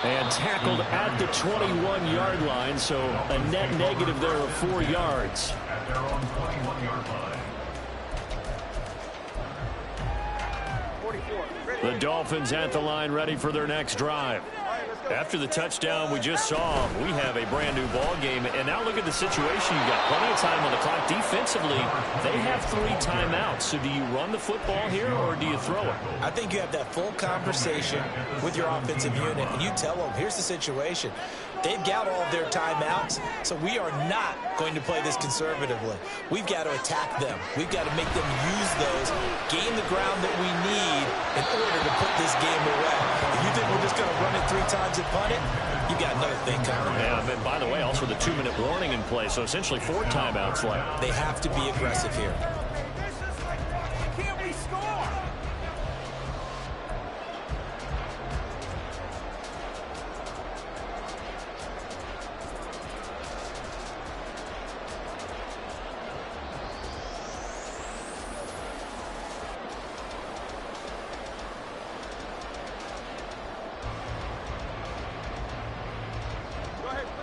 And tackled at the 21-yard line, so a net negative there of 4 yards. At their own 21-yard line. The Dolphins at the line ready for their next drive. After the touchdown we just saw, we have a brand new ball game. And now look at the situation. You've got plenty of time on the clock. Defensively, they have 3 timeouts. So do you run the football here or do you throw it? I think you have that full conversation with your offensive unit, and you tell them, here's the situation. They've got all of their timeouts, so we are not going to play this conservatively. We've got to attack them. We've got to make them use those, gain the ground that we need in order to put this game away. If you think we're just going to run it 3 times and punt it, you got another thing coming. Yeah, and by the way, also the 2-minute warning in play, so essentially 4 timeouts left. They have to be aggressive here. Can't we score?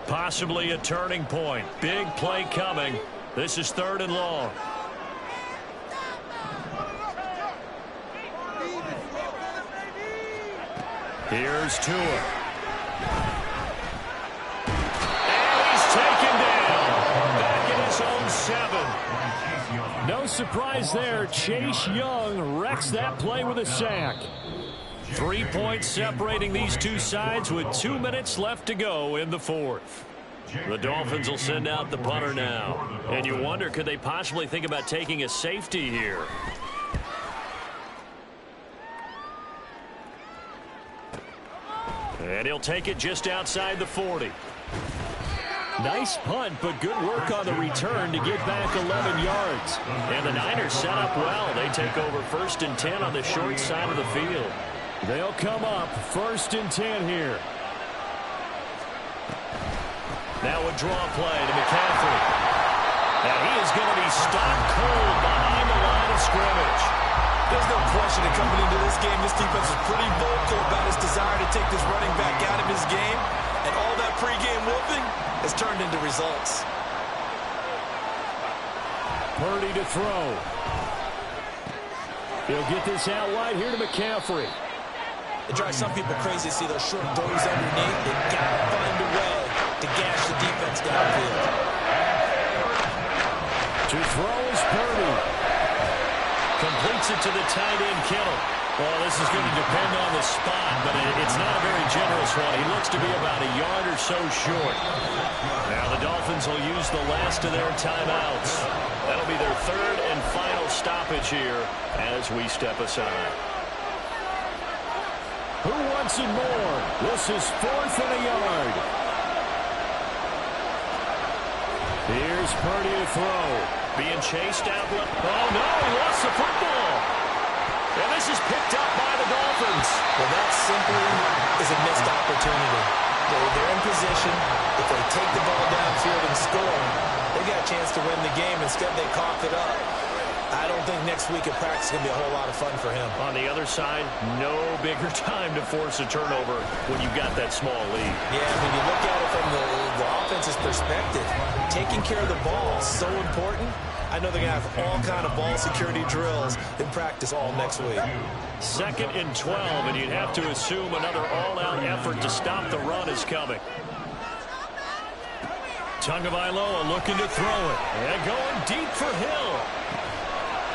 Possibly a turning point. Big play coming. This is 3rd and long. Here's Tua. And he's taken down. Back in his own 7. No surprise there. Chase Young wrecks that play with a sack. 3 points separating these two sides with 2 minutes left to go in the 4th. The Dolphins will send out the punter now. And you wonder, could they possibly think about taking a safety here? And he'll take it just outside the 40. Nice punt, but good work on the return to get back 11 yards. And the Niners set up well. They take over 1st and 10 on the short side of the field. They'll come up 1st and 10 here. Now a draw play to McCaffrey. And he is going to be stopped cold behind the line of scrimmage. There's no question that coming into this game, this defense is pretty vocal about its desire to take this running back out of his game. And all that pregame whooping has turned into results. Purdy to throw. He'll get this out wide here to McCaffrey. It drives some people crazy to see those short throws underneath. They've got to find a way to gash the defense downfield. To throw is Purdy. Completes it to the tight end, Kittle. Well, this is going to depend on the spot, but it's not a very generous one. He looks to be about a yard or so short. Now the Dolphins will use the last of their timeouts. That'll be their 3rd and final stoppage here as we step aside. Who wants it more? This is 4th and a yard. Here's Purdy to throw. Being chased out. Oh, no, he lost the football. And this is picked up by the Dolphins. Well, that simply is a missed opportunity. They're in position. If they take the ball downfield and score, they got a chance to win the game. Instead, they cough it up. I don't think next week at practice is going to be a whole lot of fun for him. On the other side, no bigger time to force a turnover when you've got that small lead. Yeah, when you look at it from the offense's perspective, taking care of the ball is so important. I know they're going to have all kind of ball security drills in practice all next week. 2nd and 12, and you'd have to assume another all-out effort to stop the run is coming. Tagovailoa looking to throw it. And going deep for Hill.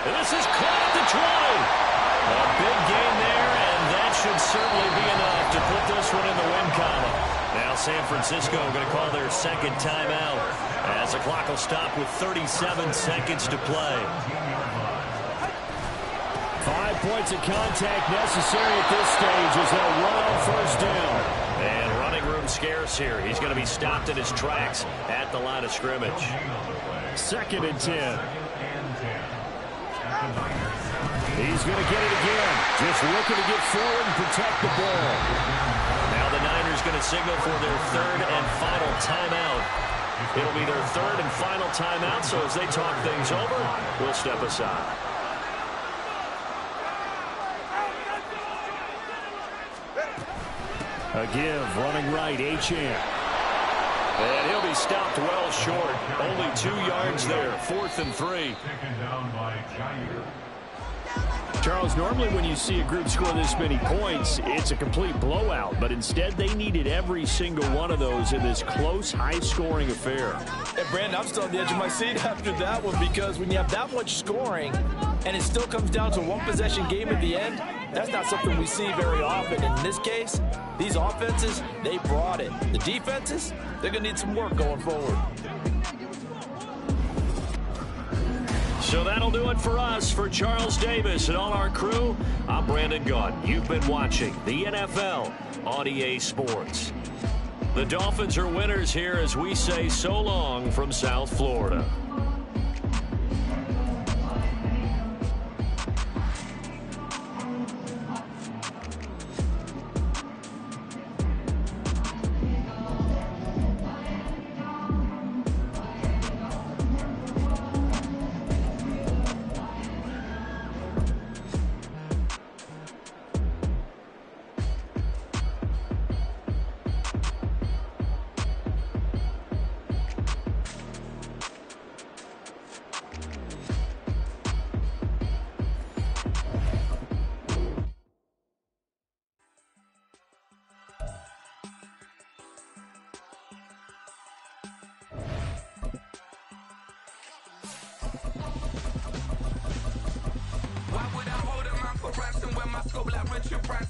And this is caught at the 20. A big gain there, and that should certainly be enough to put this one in the win column. Now San Francisco going to call their second timeout as the clock will stop with 37 seconds to play. 5 points of contact necessary at this stage as they'll run on first down. And running room scarce here. He's going to be stopped in his tracks at the line of scrimmage. 2nd and 10. He's going to get it again. Just looking to get forward and protect the ball. Now the Niners going to signal for their 3rd and final timeout. It'll be their 3rd and final timeout, so as they talk things over, we'll step aside. A give, running right, Achane. And he'll be stopped well short. Only 2 yards there, 4th and 3. Taken down by Jair. Charles, normally when you see a group score this many points, it's a complete blowout. But instead, they needed every single one of those in this close, high-scoring affair. And Brandon, I'm still on the edge of my seat after that one because when you have that much scoring and it still comes down to a one-possession game at the end, that's not something we see very often. In this case, these offenses, they brought it. The defenses, they're going to need some work going forward. So that'll do it for us. For Charles Davis and all our crew, I'm Brandon Gaudin. You've been watching the NFL on EA Sports. The Dolphins are winners here as we say so long from South Florida.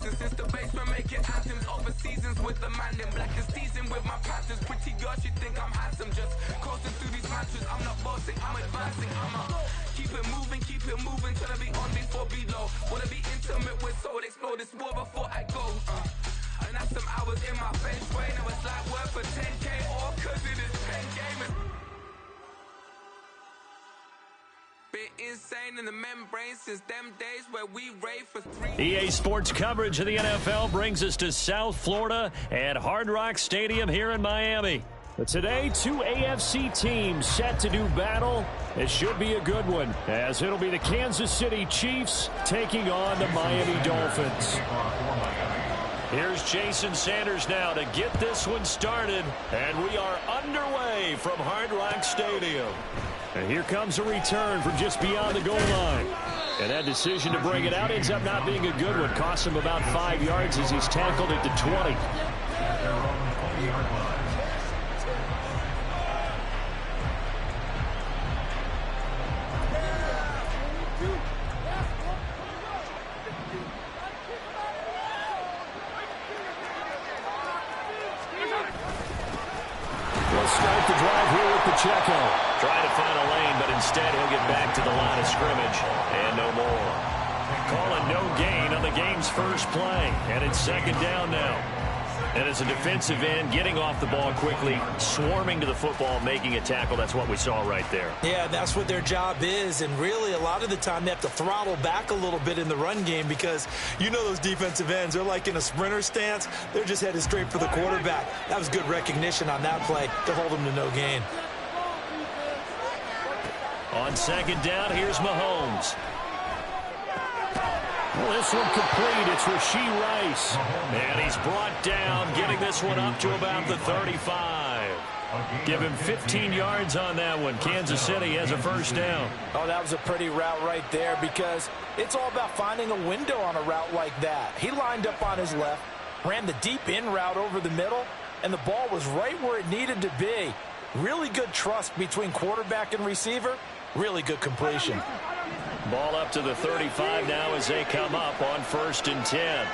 Since the basement making anthems over seasons with the man in black is seasoned with my patterns. Pretty girl, she think I'm handsome. Just coasting through these mantras. I'm not bossing, I'm advancing. Keep it moving, trying to be on before below. Wanna be intimate with soul, explore this war before I go. And that's some hours in my bench way. Now it's like work for 10K or cause it is pen gaming. Been insane in the membrane since them days where we rave for 3. EA Sports coverage of the NFL brings us to South Florida at Hard Rock Stadium here in Miami. But today, 2 AFC teams set to do battle. It should be a good one, as it'll be the Kansas City Chiefs taking on the Miami Dolphins. Here's Jason Sanders now to get this one started, and we are underway from Hard Rock Stadium. And here comes a return from just beyond the goal line. And that decision to bring it out ends up not being a good one. Cost him about 5 yards as he's tackled at the 20. We'll start the drive here with Pacheco. Trying to find a lane, but instead he'll get back to the line of scrimmage. And no more. Calling no gain on the game's first play. And it's second down now. And as a defensive end, getting off the ball quickly, swarming to the football, making a tackle, that's what we saw right there. Yeah, that's what their job is. And really, a lot of the time, they have to throttle back a little bit in the run game because you know those defensive ends, they're like in a sprinter stance. They're just headed straight for the quarterback. That was good recognition on that play to hold them to no gain. On second down, here's Mahomes. Well, this one complete. It's Rashee Rice. And he's brought down, getting this one up to about the 35. Give him 15 yards on that one. Kansas City has a first down. Oh, that was a pretty route right there because it's all about finding a window on a route like that. He lined up on his left, ran the deep in route over the middle, and the ball was right where it needed to be. Really good trust between quarterback and receiver. Really good completion. Ball up to the 35 now as they come up on 1st and 10.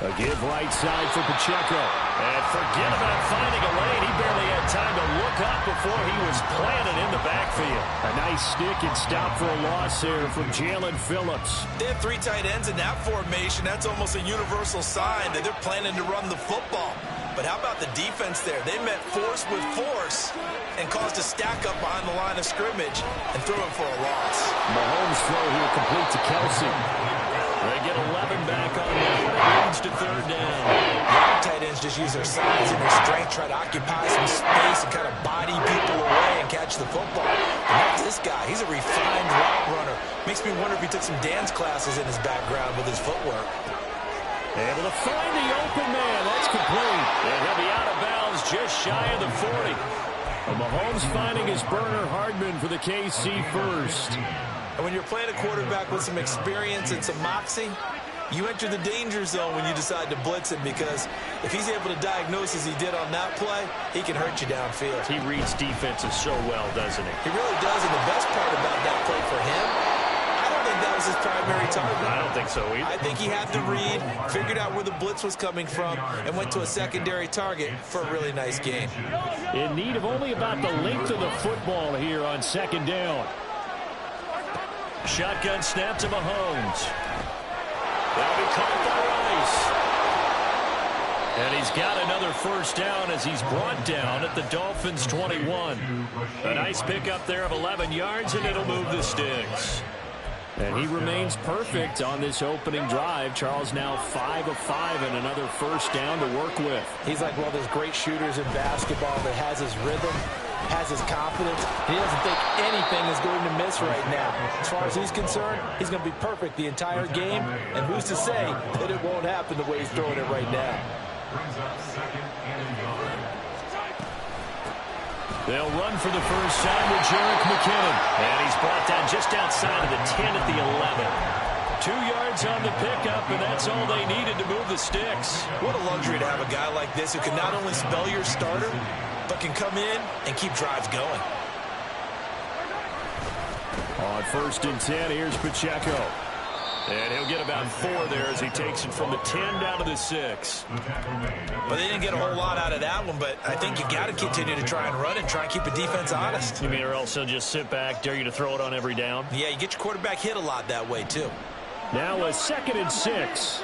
A give right side for Pacheco. And forget about finding a lane. He barely had time to look up before he was planted in the backfield. A nice stick and stop for a loss there from Jalen Phillips. They have 3 tight ends in that formation. That's almost a universal sign that they're planning to run the football. But how about the defense there? They met force with force and caused a stack up behind the line of scrimmage and threw him for a loss. Mahomes' throw here complete to Kelsey. They get 11 back on that. It leads to third down. Tight ends just use their size and their strength, try to occupy some space and kind of body people away and catch the football. And that's this guy. He's a refined route runner. Makes me wonder if he took some dance classes in his background with his footwork. Able to find the open man. That's complete. And he'll be out of bounds just shy of the 40. And Mahomes finding his burner Hardman for the KC first. And when you're playing a quarterback with some experience and some moxie, you enter the danger zone when you decide to blitz him, because if he's able to diagnose as he did on that play, he can hurt you downfield. He reads defenses so well, doesn't he? He really does, and the best part about that play for him, I don't think that was his primary target. I don't think so either. I think he had the read, figured out where the blitz was coming from, and went to a secondary target for a really nice gain. In need of only about the length of the football here on second down. Shotgun snap to Mahomes. That'll be caught by Rice. And he's got another first down as he's brought down at the Dolphins' 21. A nice pickup there of 11 yards, and it'll move the sticks. And he remains perfect on this opening drive. Charles now 5 of 5 and another first down to work with. He's like one of those great shooters in basketball that has his rhythm, has his confidence. He doesn't think anything is going to miss right now. As far as he's concerned, he's going to be perfect the entire game. And who's to say that it won't happen the way he's throwing it right now? Brings up second and a yard. They'll run for the first time with Jerick McKinnon. And he's brought down just outside of the 10 at the 11. 2 yards on the pickup, and that's all they needed to move the sticks. What a luxury to have a guy like this who can not only spell your starter, but can come in and keep drives going. On first and 10, here's Pacheco. And he'll get about 4 there as he takes it from the 10 down to the 6. But they didn't get a whole lot out of that one, but I think you got to continue to try and run and try and keep the defense honest. You mean, or else they'll just sit back, dare you to throw it on every down? Yeah, you get your quarterback hit a lot that way, too. Now a 2nd and 6.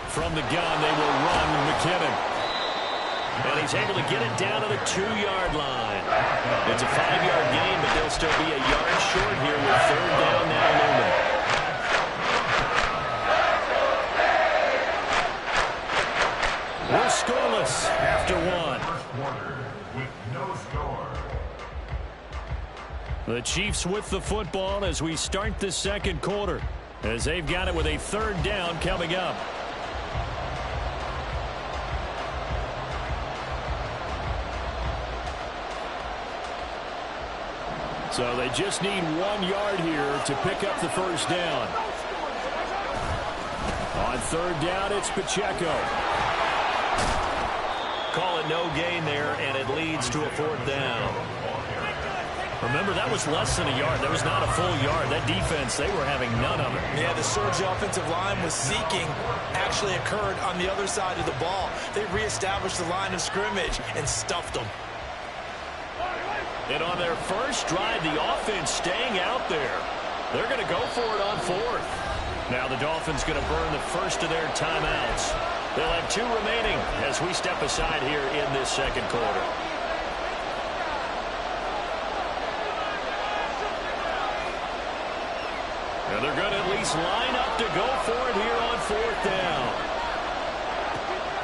From the gun, they will run McKinnon. And he's able to get it down to the 2-yard line. It's a 5-yard gain, but they'll still be a yard short here with third down now looming. We're scoreless after 1. First quarter with no score. The Chiefs with the football as we start the second quarter, as they've got it with a third down coming up. So they just need 1 yard here to pick up the first down. On third down, it's Pacheco. Call it no gain there, and it leads to a 4th down. Remember, that was less than a yard. That was not a full yard. That defense, they were having none of it. Yeah, the surge the offensive line was seeking actually occurred on the other side of the ball. They reestablished the line of scrimmage and stuffed them. And on their first drive, the offense staying out there. They're going to go for it on 4th. Now the Dolphins going to burn the first of their timeouts. They'll have 2 remaining as we step aside here in this second quarter. And they're going to at least line up to go for it here on 4th down.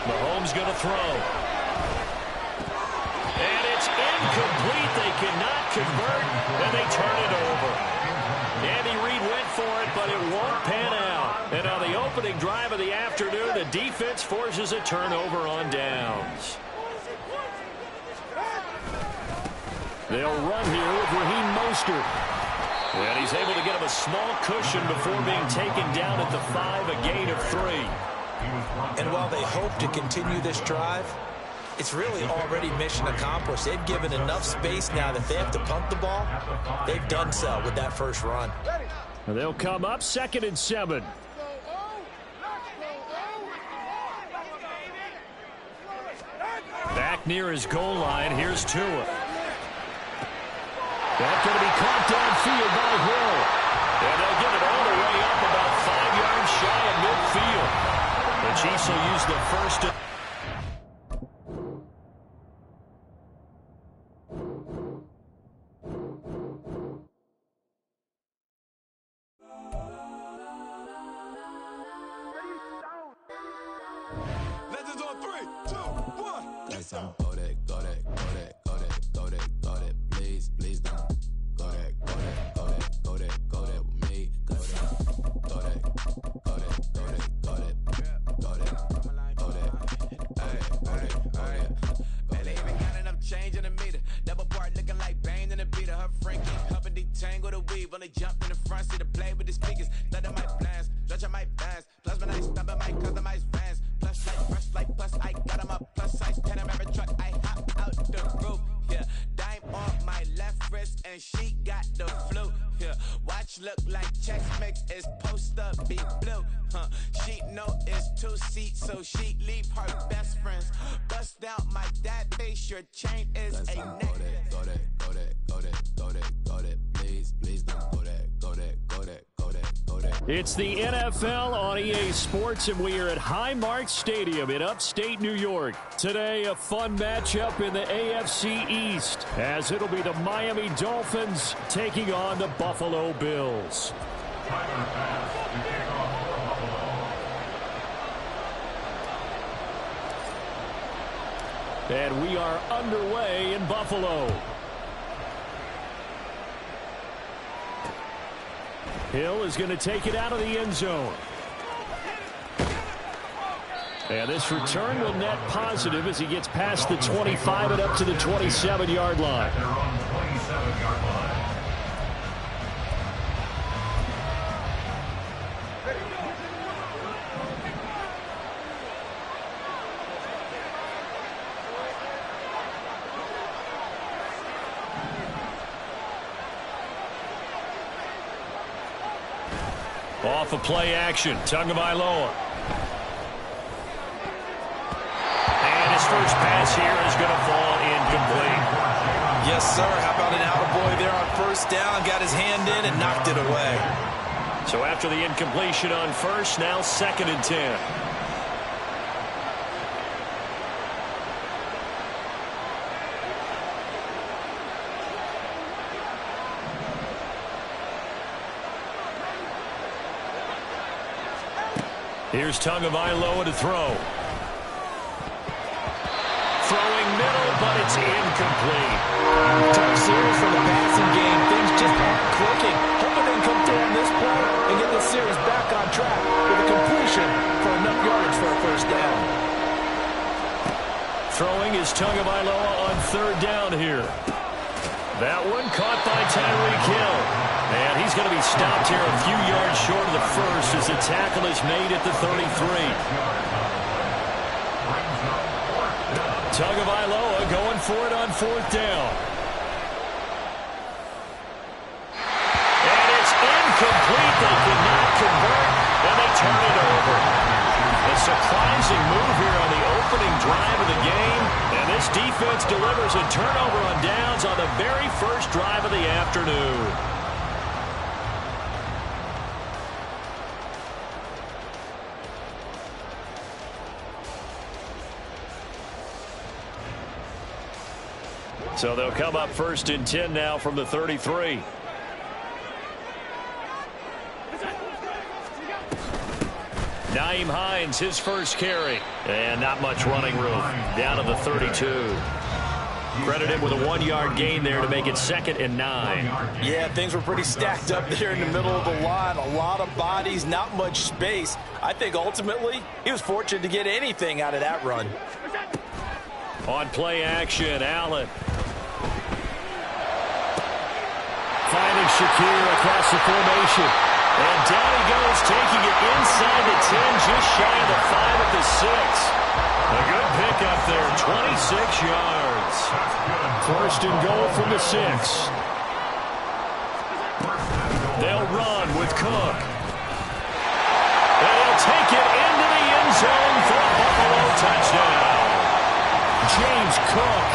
Mahomes going to throw. And it's incomplete. They cannot convert, and they turn it over. Andy Reid went for it, but it won't pan out. And on the opening drive of the afternoon, the defense forces a turnover on downs. They'll run here with Raheem Mostert. And he's able to get him a small cushion before being taken down at the 5, a gain of 3. And while they hope to continue this drive, it's really already mission accomplished. They've given enough space now that they have to pump the ball. They've done so with that first run. They'll come up 2nd and 7. Back near his goal line. Here's Tua. That's going to be caught downfield by Hill. And they'll get it all the way up about 5 yards shy of midfield. The Chiefs will use the first. Legends on 3, 2, 1. Let's go. Go that, please don't. Go that with me. Go that. Man, they even got enough change in the meter. Double part looking like Bane in the beater. Her friend keep helping detangle the weave. Only jumped in the front seat to play with the speakers. Let them might blast, stretch my bands. Plus when I stop at my customized vans. Plus like fresh like plus I got them up. Plus size Panamera truck. I hop out the roof. Yeah, dime on my left wrist and she got the flu. Yeah, watch look like Chex Mix is post up be blue. She know it's 2 seats, so she leave her best friends. Bust down my dad face, your chain is a necklace. Go that, please don't go that. It's the NFL on EA Sports, and we are at Highmark Stadium in upstate New York. Today, a fun matchup in the AFC East, as it'll be the Miami Dolphins taking on the Buffalo Bills. And we are underway in Buffalo. Hill is going to take it out of the end zone. And this return will net positive as he gets past the 25 and up to the 27-yard line. Off of play action, Tagovailoa. And his first pass here is going to fall incomplete. Yes, sir. How about an attaboy there on first down? Got his hand in and knocked it away. So after the incompletion on first, now 2nd and 10. Here's Tagovailoa to throw. Throwing middle, but it's incomplete. Tough series for the passing game. Things just aren't clicking. Hoping they can come through on this play and get this series back on track with a completion for enough yardage for a first down. Throwing is Tagovailoa on 3rd down here. That one caught by Tyreek Hill. And he's going to be stopped here a few yards short of the first as the tackle is made at the 33. Tagovailoa going for it on 4th down. And it's incomplete. They cannot convert, and they turn it over. A surprising move here on the opening drive of the game. And this defense delivers a turnover on downs on the very first drive of the afternoon. So they'll come up 1st and 10 now from the 33. Nyheim Hines, his first carry. And not much running room. Down to the 32. Credit him with a 1-yard gain there to make it 2nd and 9. Yeah, things were pretty stacked up there in the middle of the line. A lot of bodies, not much space. I think ultimately he was fortunate to get anything out of that run. On play action, Allen. Finding Shakir across the formation. And down he goes, taking it inside the 10, just shy of the 5 at the 6. A good pickup there, 26 yards. First and goal from the 6. They'll run with Cook. And he'll take it into the end zone for a Buffalo touchdown. James Cook,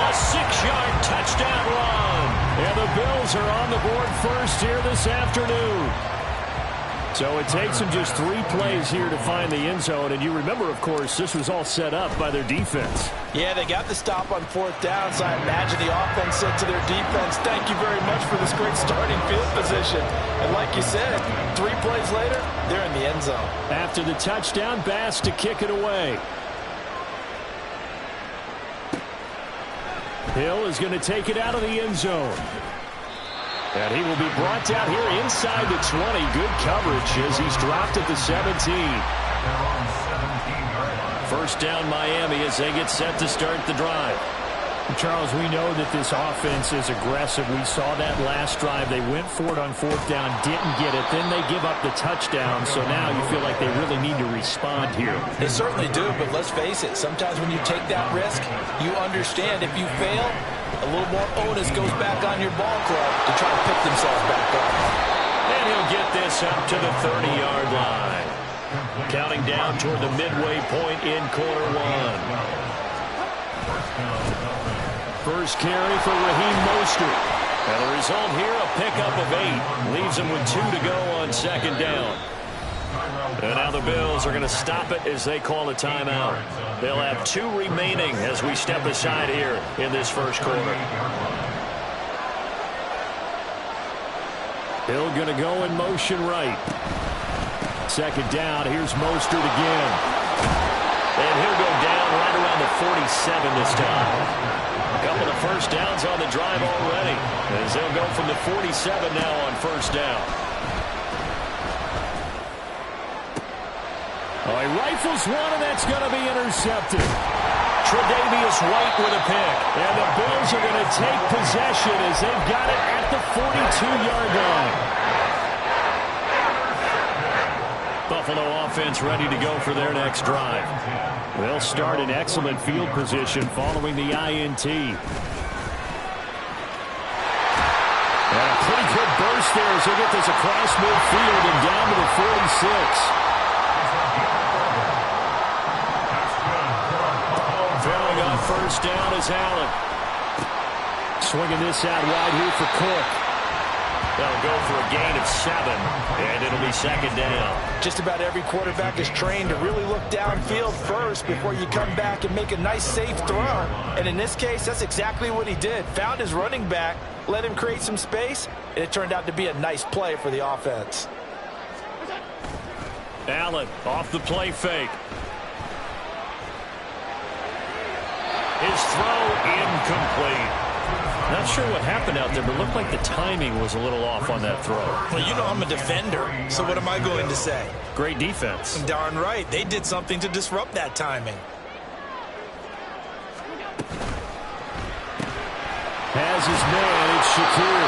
a 6-yard touchdown run. And the Bills are on the board first here this afternoon. So it takes them just 3 plays here to find the end zone. And you remember, of course, this was all set up by their defense. Yeah, they got the stop on 4th down, so I imagine the offense said to their defense, thank you very much for this great starting field position. And like you said, 3 plays later, they're in the end zone. After the touchdown, Bass to kick it away. Hill is going to take it out of the end zone. And he will be brought down here inside the 20. Good coverage as he's dropped at the 17. First down Miami as they get set to start the drive. Charles, we know that this offense is aggressive. We saw that last drive. They went for it on 4th down, didn't get it. Then they give up the touchdown. So now you feel like they really need to respond here. They certainly do, but let's face it. Sometimes when you take that risk, you understand if you fail, a little more onus goes back on your ball club to try to pick themselves back up. And he'll get this up to the 30-yard line. Counting down toward the midway point in quarter 1. First carry for Raheem Mostert. And the result here, a pickup of 8. Leaves him with 2 to go on 2nd down. And now the Bills are going to stop it as they call a timeout. They'll have 2 remaining as we step aside here in this first quarter. Hill going to go in motion right. 2nd down. Here's Mostert again. And he'll go down right around the 47 this time. A couple of first downs on the drive already as they'll go from the 47 now on first down. Oh, he rifles one, and that's going to be intercepted. Tre'Davious White with a pick. And the Bills are going to take possession as they've got it at the 42-yard line. Buffalo offense ready to go for their next drive. They'll start in excellent field position following the INT. And a pretty good burst there as they get this across midfield and down to the 46. Filling on first down is Allen. Swinging this out wide here for Cook. They'll go for a gain of 7, and it'll be 2nd down. Just about every quarterback is trained to really look downfield first before you come back and make a nice, safe throw. And in this case, that's exactly what he did. Found his running back, let him create some space, and it turned out to be a nice play for the offense. Allen off the play fake. His throw incomplete. Not sure what happened out there, but it looked like the timing was a little off on that throw. Well, you know I'm a defender, so what am I going to say? Great defense. Darn right. They did something to disrupt that timing. Has his man, it's Shakir.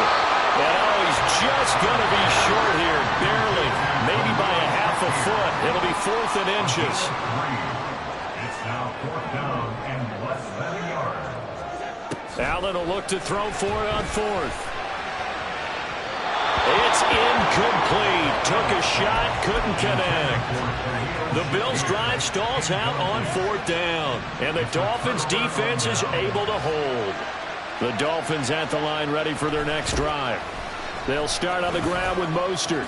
And oh, he's just going to be short here, barely. Maybe by a half a foot. It'll be 4th and inches. It's now 4th down and less than a yard. Allen will look to throw for it on 4th. It's incomplete. Took a shot, couldn't connect. The Bills' drive stalls out on 4th down. And the Dolphins' defense is able to hold. The Dolphins at the line ready for their next drive. They'll start on the ground with Mostert.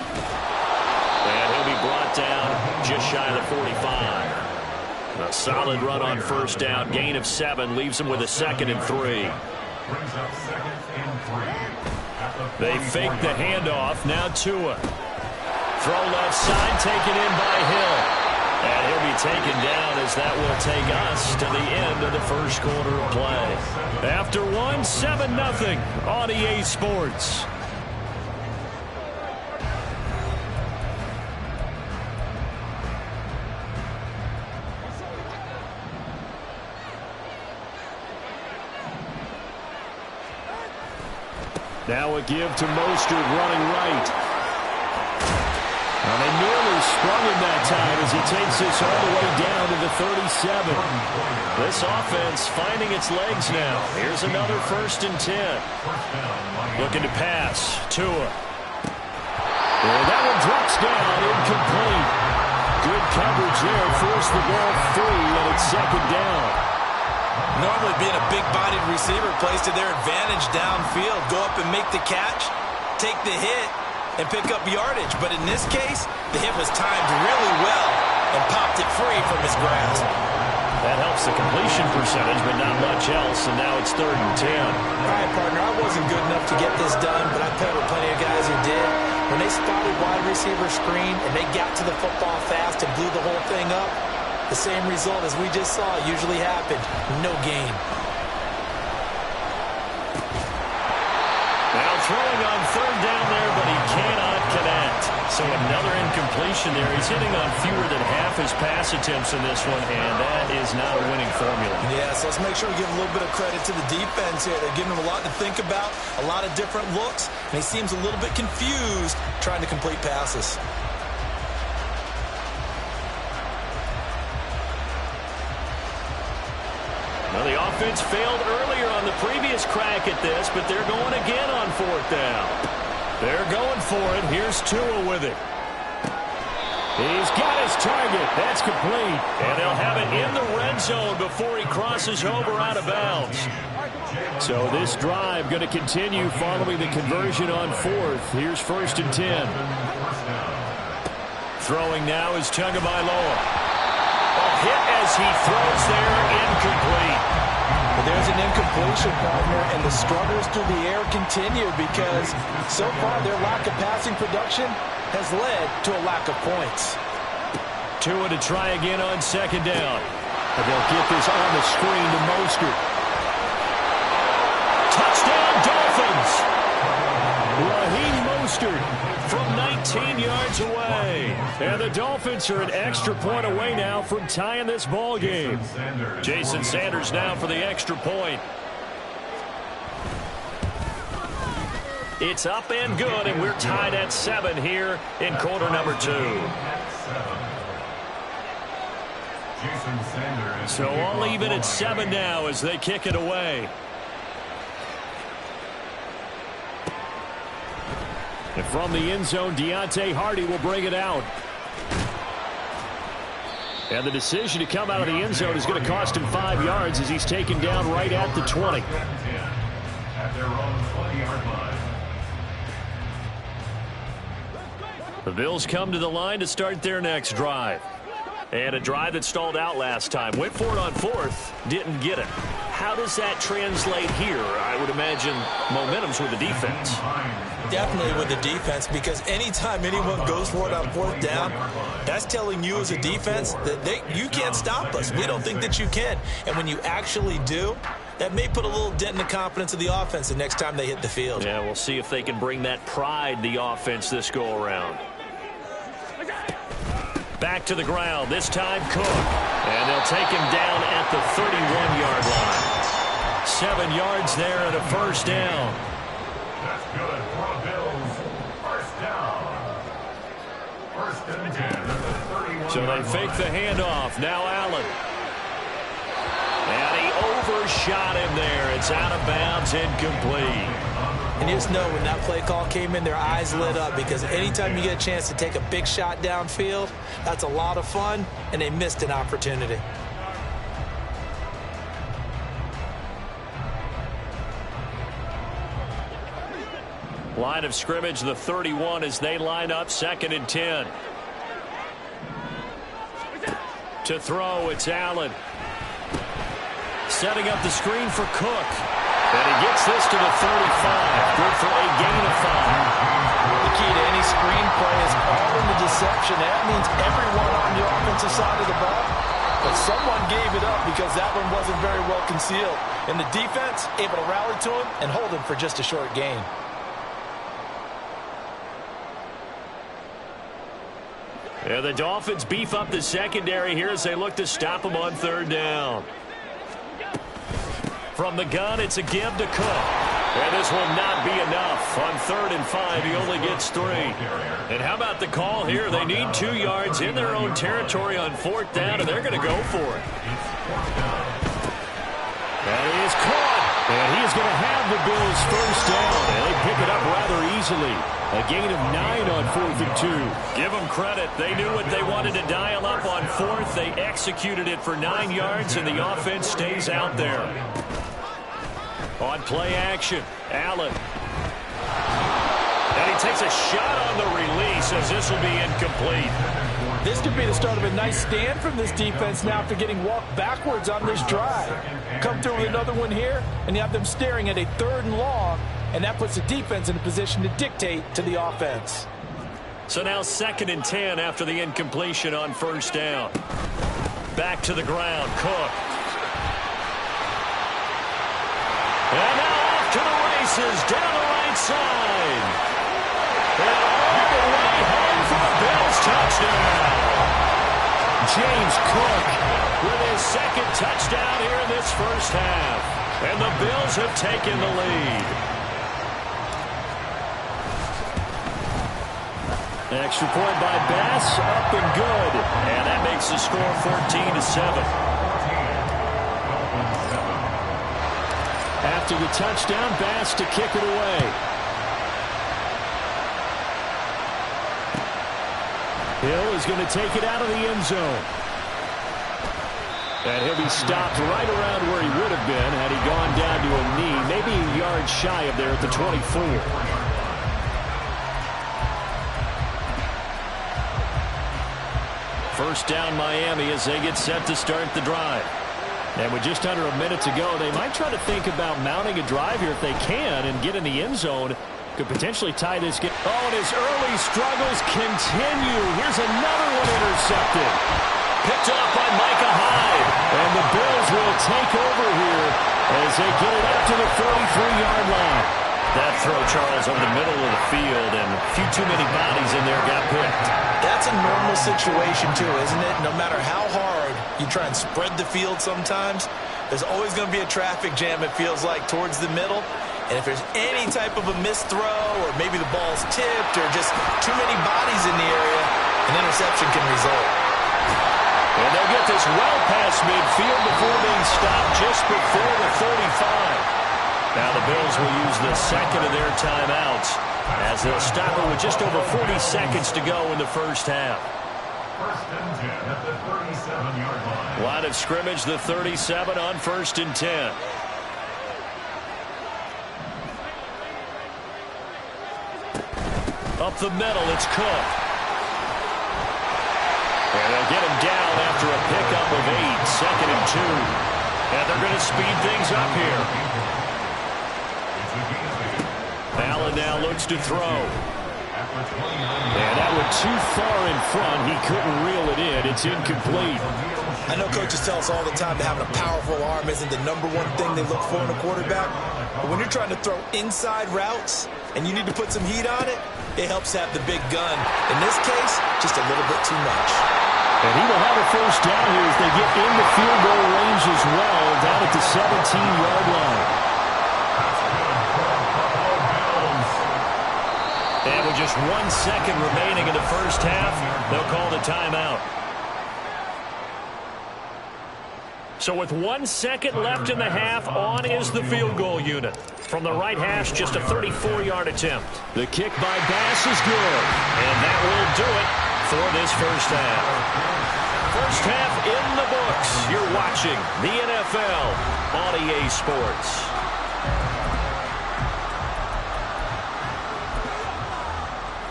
And he'll be brought down just shy of the 45. A solid run on first down. Gain of 7 leaves him with a 2nd and 3. Brings up 2nd and 3. They fake the handoff. Now Tua. Throw left side, taken in by Hill. And he'll be taken down as that will take us to the end of the first quarter of play. After 1, 7-0 on EA Sports. Now a give to Mostert running right. Well, they nearly sprung him that time as he takes this all the way down to the 37. This offense finding its legs now. Here's another 1st and 10. Looking to pass. Tua. That one drops down, incomplete. Good coverage there, forced the ball free, and it's 2nd down. Normally being a big-bodied receiver plays to their advantage downfield. Go up and make the catch, take the hit, and pick up yardage. But in this case, the hit was timed really well and popped it free from his grasp. That helps the completion percentage, but not much else, and now it's 3rd and 10. All right, partner, I wasn't good enough to get this done, but I played with plenty of guys who did. When they spotted wide receiver screen and they got to the football fast and blew the whole thing up, the same result as we just saw usually happened. No gain. Now throwing on 3rd down there, but he cannot connect. So another incompletion there. He's hitting on fewer than half his pass attempts in this one, and that is not a winning formula. Yeah, so let's make sure we give a little bit of credit to the defense here. They're giving him a lot to think about, a lot of different looks, and he seems a little bit confused trying to complete passes. Well, the offense failed earlier on the previous crack at this, but they're going again on 4th down. They're going for it. Here's Tua with it. He's got his target. That's complete. And they'll have it in the red zone before he crosses over out of bounds. So this drive going to continue following the conversion on 4th. Here's 1st and 10. Throwing now is Tagovailoa. A hit as he throws there, incomplete. But there's an incompletion, partner, and the struggles through the air continue because so far their lack of passing production has led to a lack of points. Tua to try again on 2nd down. And they'll get this on the screen to Mostert. Touchdown, Dolphins! Raheem Mostert from 19 yards away. And the Dolphins are an extra point away now from tying this ball game. Jason Sanders now for the extra point. It's up and good, and we're tied at 7 here in quarter number 2. So all even at 7 now as they kick it away. And from the end zone, Deontay Hardy will bring it out. And the decision to come out of the end zone is going to cost him 5 yards as he's taken down right at the 20. At their own 20-yard line. The Bills come to the line to start their next drive. And a drive that stalled out last time. Went for it on 4th, didn't get it. How does that translate here? I would imagine momentum's with the defense. Definitely with the defense, because anytime anyone goes for it on 4th down, that's telling you as a defense that you can't stop us. We don't think that you can. And when you actually do, that may put a little dent in the confidence of the offense the next time they hit the field. Yeah, we'll see if they can bring that pride, the offense, this go-around. Back to the ground, this time Cook. And they'll take him down at the 31-yard line. 7 yards there and a 1st down. That's good for the Bills. 1st down. 1st and 10 at the 31. So they fake the handoff. Now Allen. And he overshot him there. It's out of bounds, incomplete. And you just know when that play call came in, their eyes lit up, because anytime you get a chance to take a big shot downfield, that's a lot of fun, and they missed an opportunity. Line of scrimmage, the 31 as they line up, 2nd and 10. To throw, it's Allen. Setting up the screen for Cook. And he gets this to the 35. Good for a gain of 5. The key to any screen play is all in the deception. That means everyone on the offensive side of the ball. But someone gave it up because that one wasn't very well concealed. And the defense able to rally to him and hold him for just a short gain. Yeah, the Dolphins beef up the secondary here as they look to stop him on 3rd down. From the gun, it's a give to Cook. And this will not be enough. On 3rd and 5, he only gets 3. And how about the call here? They need 2 yards in their own territory on 4th down, and they're going to go for it. That is caught. And he is going to have the Bills' 1st down. And they pick it up rather easily. A gain of 9 on 4th and 2. Give them credit. They knew what they wanted to dial up on 4th. They executed it for 9 yards, and the offense stays out there. On play action, Allen. And he takes a shot on the release as this will be incomplete. This could be the start of a nice stand from this defense now after getting walked backwards on this drive. Come through with another one here, and you have them staring at a 3rd and long, and that puts the defense in a position to dictate to the offense. So now 2nd and 10 after the incompletion on 1st down. Back to the ground, Cook. And now off to the races down the right side. And all the way home for a Bills touchdown. James Cook with his 2nd touchdown here in this 1st half. And the Bills have taken the lead. Extra point by Bass, up and good. And that makes the score 14-7. After the touchdown, Bass to kick it away. Hill is going to take it out of the end zone. And he'll be stopped right around where he would have been had he gone down to a knee, maybe a yard shy of there at the 24. First down Miami as they get set to start the drive. And with just under a minute to go, they might try to think about mounting a drive here if they can and get in the end zone. Could potentially tie this game. Oh, and his early struggles continue. Here's another one intercepted. Picked off by Micah Hyde. And the Bills will take over here as they get it up to the 43-yard line. That throw, Charles, over the middle of the field, and a few too many bodies in there got picked. That's a normal situation, too, isn't it? No matter how hard you try and spread the field sometimes, there's always going to be a traffic jam, it feels like, towards the middle. And if there's any type of a missed throw or maybe the ball's tipped or just too many bodies in the area, an interception can result. And they'll get this well past midfield before being stopped just before the 35. Now the Bills will use the 2nd of their timeouts as they'll stop it with just over 40 seconds to go in the 1st half. 1st and 10 at the 37-yard line. Line of scrimmage, the 37 on 1st and 10. Up the middle, it's Cook. And they'll get him down after a pickup of 8, 2nd and 2. And they're going to speed things up here. Allen now looks to throw. And that went too far in front. He couldn't reel it in. It's incomplete. I know coaches tell us all the time that having a powerful arm isn't the #1 thing they look for in a quarterback. But when you're trying to throw inside routes and you need to put some heat on it, it helps have the big gun. In this case, just a little bit too much. And he will have a 1st down here as they get in the field goal range as well, down at the 17-yard line. And with just 1 second remaining in the 1st half, they'll call the timeout. So with 1 second left in the half, on is the field goal unit. From the right hash, just a 34-yard attempt. The kick by Bass is good. And that will do it for this 1st half. 1st half in the books. You're watching the NFL on EA Sports.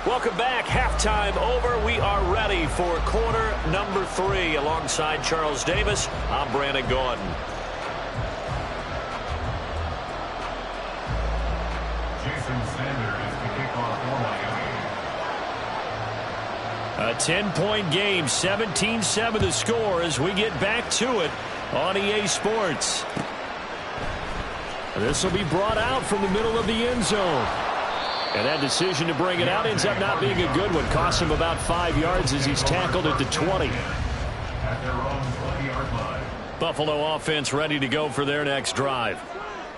Welcome back. Halftime over. We are ready for quarter number 3. Alongside Charles Davis, I'm Brandon Gordon. Jason Sanders is the kickoff for Miami. A 10-point game, 17-7 the score as we get back to it on EA Sports. This will be brought out from the middle of the end zone. And that decision to bring it out ends up not being a good one. Costs him about 5 yards as he's tackled at the 20. At their own 20-yard line. Buffalo offense ready to go for their next drive.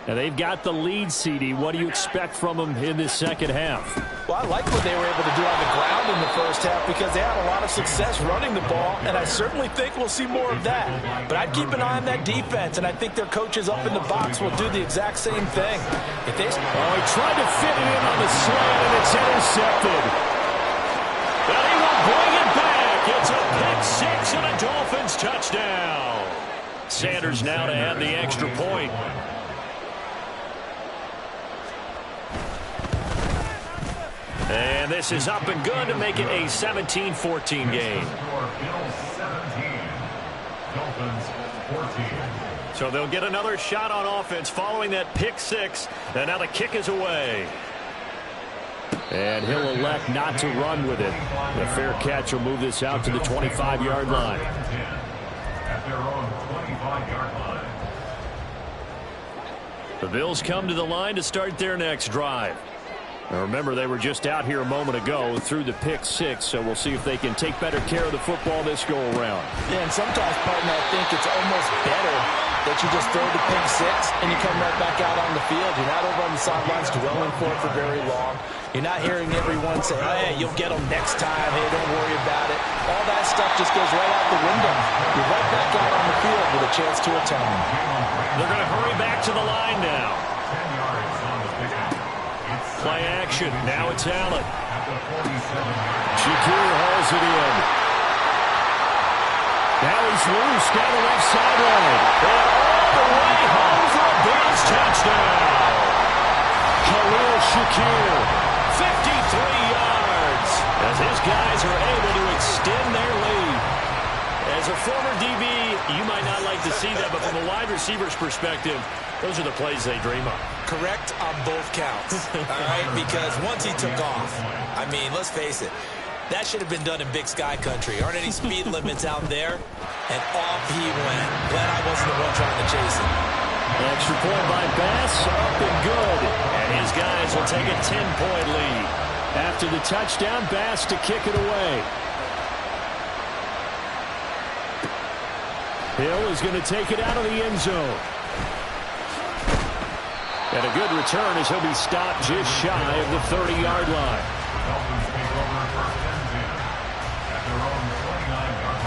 Now they've got the lead, CD. What do you expect from them in this second half? Well, I like what they were able to do on the ground in the first half because they had a lot of success running the ball, and I certainly think we'll see more of that. But I'd keep an eye on that defense, and I think their coaches up in the box will do the exact same thing. If they... Oh, he tried to fit it in on the slant, and it's intercepted. But he will bring it back. It's a pick six and a Dolphins touchdown. Sanders now to add the extra point. And this is up and good to make it a 17-14 game. So they'll get another shot on offense following that pick six. And now the kick is away. And he'll elect not to run with it. The fair catch will move this out to the 25-yard line. At their own 25-yard line. The Bills come to the line to start their next drive. Now remember, they were just out here a moment ago through the pick six, so we'll see if they can take better care of the football this go-around. Yeah, and sometimes, partner, I think it's almost better that you just throw the pick six and you come right back out on the field. You're not over on the sidelines dwelling for it for very long. You're not hearing everyone say, oh, hey, you'll get them next time. Hey, don't worry about it. All that stuff just goes right out the window. You're right back out on the field with a chance to atone. They're going to hurry back to the line now. 10 yards on the pickup. Play action. Now it's Allen. Shakir hauls it in. Now he's loose down the left sideline. And all the way home for a Bills touchdown. Khalil Shakir, 53 yards. As his guys are able to extend their lead. As a former DB, you might not like to see that, but from a wide receiver's perspective, those are the plays they dream of. Correct on both counts, all right? Because once he took off, I mean, let's face it, that should have been done in Big Sky country. Aren't any speed limits out there? And off he went. Glad I wasn't the one trying to chase him. Extra point by Bass, up and good. And his guys will take a 10-point lead. After the touchdown, Bass to kick it away. Hill is going to take it out of the end zone. And a good return as he'll be stopped just shy of the 30-yard line. Dolphins take over first and 10 at their own 29-yard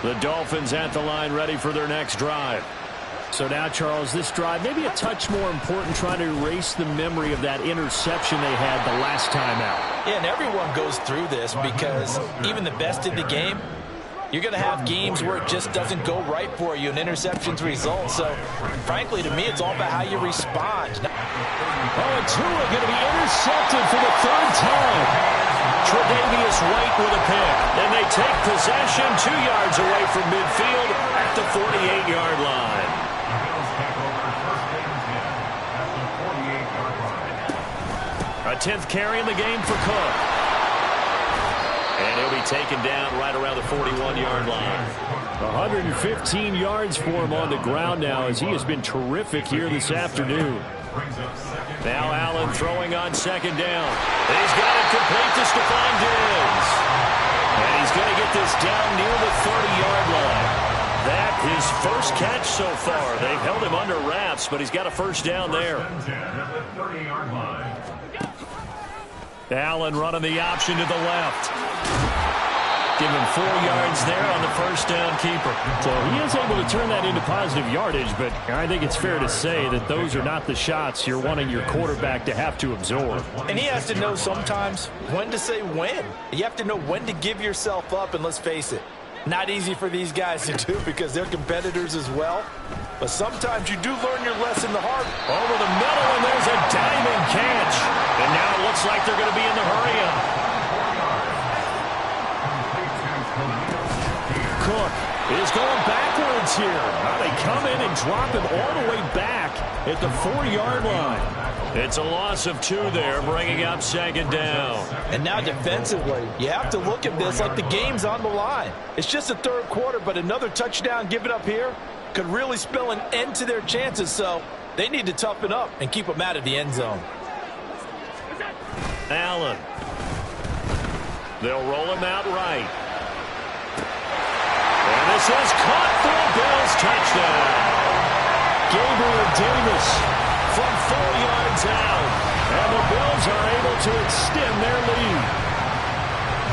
line. The Dolphins at the line ready for their next drive. So now, Charles, this drive maybe a touch more important, trying to erase the memory of that interception they had the last time out. Yeah, and everyone goes through this because even the best in the game, you're going to have games where it just doesn't go right for you and interceptions result. So, frankly, to me, it's all about how you respond. Oh, and Tua going to be intercepted for the third time. Tre'Davious White with a pick. And they take possession 2 yards away from midfield at the 48-yard line. The Bills take over first and 10 at the 48-yard line. A 10th carry in the game for Cook. And he'll be taken down right around the 41-yard line. 115 yards for him on the ground now as he has been terrific here this afternoon. Now Allen throwing on second down. He's got it complete to Stephon Diggs. And he's going to get this down near the 30-yard line. That his first catch so far. They've held him under wraps, but he's got a first down there. Allen running the option to the left. Give him 4 yards there on the first down keeper. So he is able to turn that into positive yardage, but I think it's fair to say that those are not the shots you're wanting your quarterback to have to absorb. And he has to know sometimes when to say when. You have to know when to give yourself up, and let's face it, not easy for these guys to do because they're competitors as well. But sometimes you do learn your lesson the hard way. Over the middle, and there's a diamond catch. And now it looks like they're going to be in the hurry-up. Cook is going backwards here. Now they come in and drop him all the way back at the 4-yard line. It's a loss of 2 there, bringing up second down. And now defensively, you have to look at this like the game's on the line. It's just the third quarter, but another touchdown given up here could really spell an end to their chances. So they need to toughen up and keep them out of the end zone. Allen. They'll roll him out right. This is caught for a Bills touchdown. Gabriel Davis from 4 yards out. And the Bills are able to extend their lead.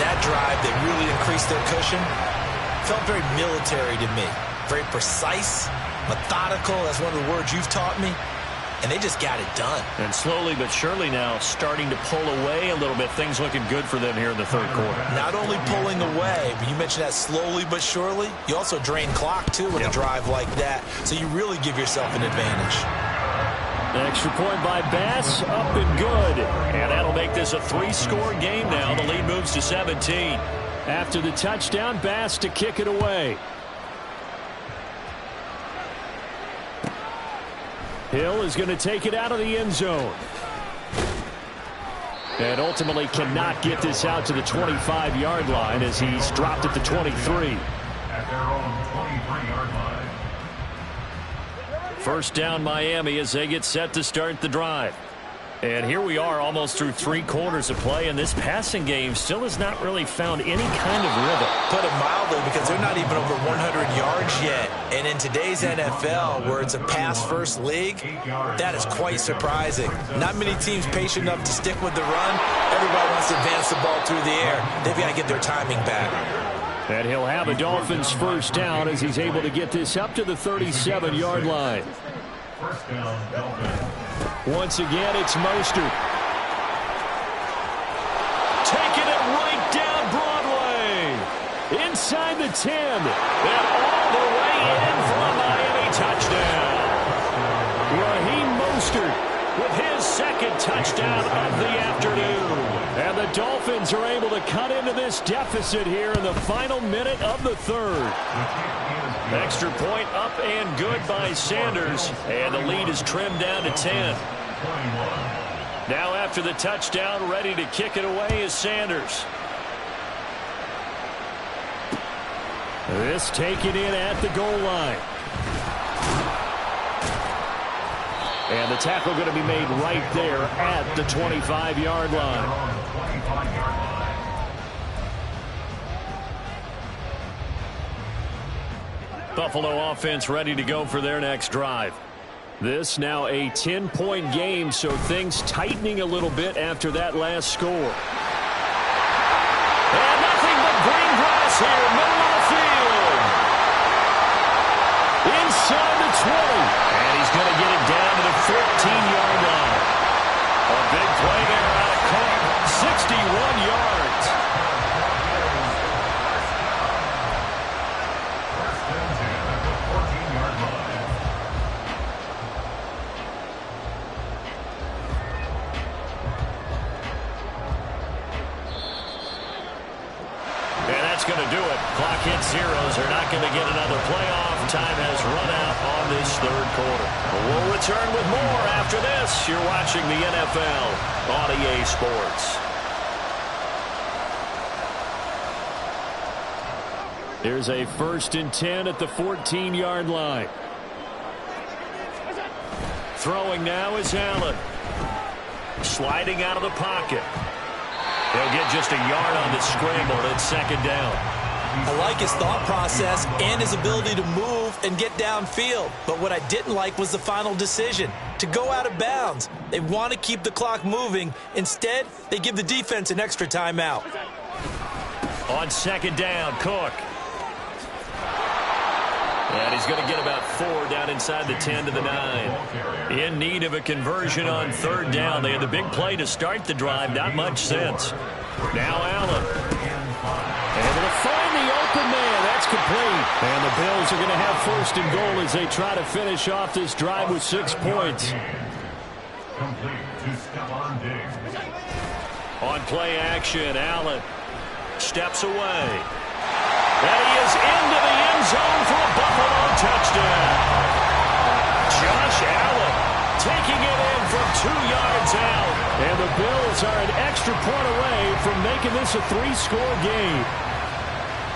That drive, they really increased their cushion. Felt very military to me. Very precise, methodical. That's one of the words you've taught me. And they just got it done. And slowly but surely now starting to pull away a little bit. Things looking good for them here in the third quarter. Not only pulling away, but you mentioned that slowly but surely. You also drain clock, too, with a drive like that. So you really give yourself an advantage. An extra point by Bass, up and good. And that'll make this a 3-score game now. The lead moves to 17. After the touchdown, Bass to kick it away. Hill is going to take it out of the end zone. And ultimately cannot get this out to the 25-yard line as he's dropped at the 23. At their own 23-yard line. First down Miami as they get set to start the drive. And here we are almost through 3 quarters of play, and this passing game still has not really found any kind of rhythm. Put it mildly, because they're not even over 100 yards yet. And in today's NFL, where it's a pass-first league, that is quite surprising. Not many teams patient enough to stick with the run. Everybody wants to advance the ball through the air. They've got to get their timing back. And he'll have a Dolphins first down as he's able to get this up to the 37-yard line. First down, Dolphins. Once again, it's Mostert. Taking it right down Broadway. Inside the 10. And all the way in for a Miami touchdown. Raheem Mostert with his second touchdown of the afternoon. And the Dolphins are able to cut into this deficit here in the final minute of the third. Extra point up and good by Sanders. And the lead is trimmed down to 10. Now after the touchdown, ready to kick it away is Sanders. This taken in at the goal line. And the tackle going to be made right there at the 25-yard line. Buffalo offense ready to go for their next drive. This now a 10-point game, so things tightening a little bit after that last score. And nothing but green grass here, middle of the field. Inside the 20. And he's going to get it down to the 14-yard line. A big play there out of Cook, 61 yards. Going to do it. Clock hits zeros. They're not going to get another playoff. Time has run out on this third quarter. We'll return with more after this. You're watching the NFL on EA Sports. Here's a 1st and 10 at the 14-yard line. Throwing now is Allen. Sliding out of the pocket. He'll get just a yard on the scramble. It's second down. I like his thought process and his ability to move and get downfield. But what I didn't like was the final decision, to go out of bounds. They want to keep the clock moving. Instead, they give the defense an extra timeout. On second down, Cook. And he's going to get about 4 down inside the 10 to the 9. In need of a conversion on third down. They had the big play to start the drive. Not much sense. Now Allen. Able to find the open man. That's complete. And the Bills are going to have 1st and goal as they try to finish off this drive with 6 points. Complete to Stephon Diggs. On play action, Allen steps away. And he is into the end zone for a Buffalo touchdown. Josh Allen taking it in from 2 yards out. And the Bills are an extra point away from making this a 3-score game.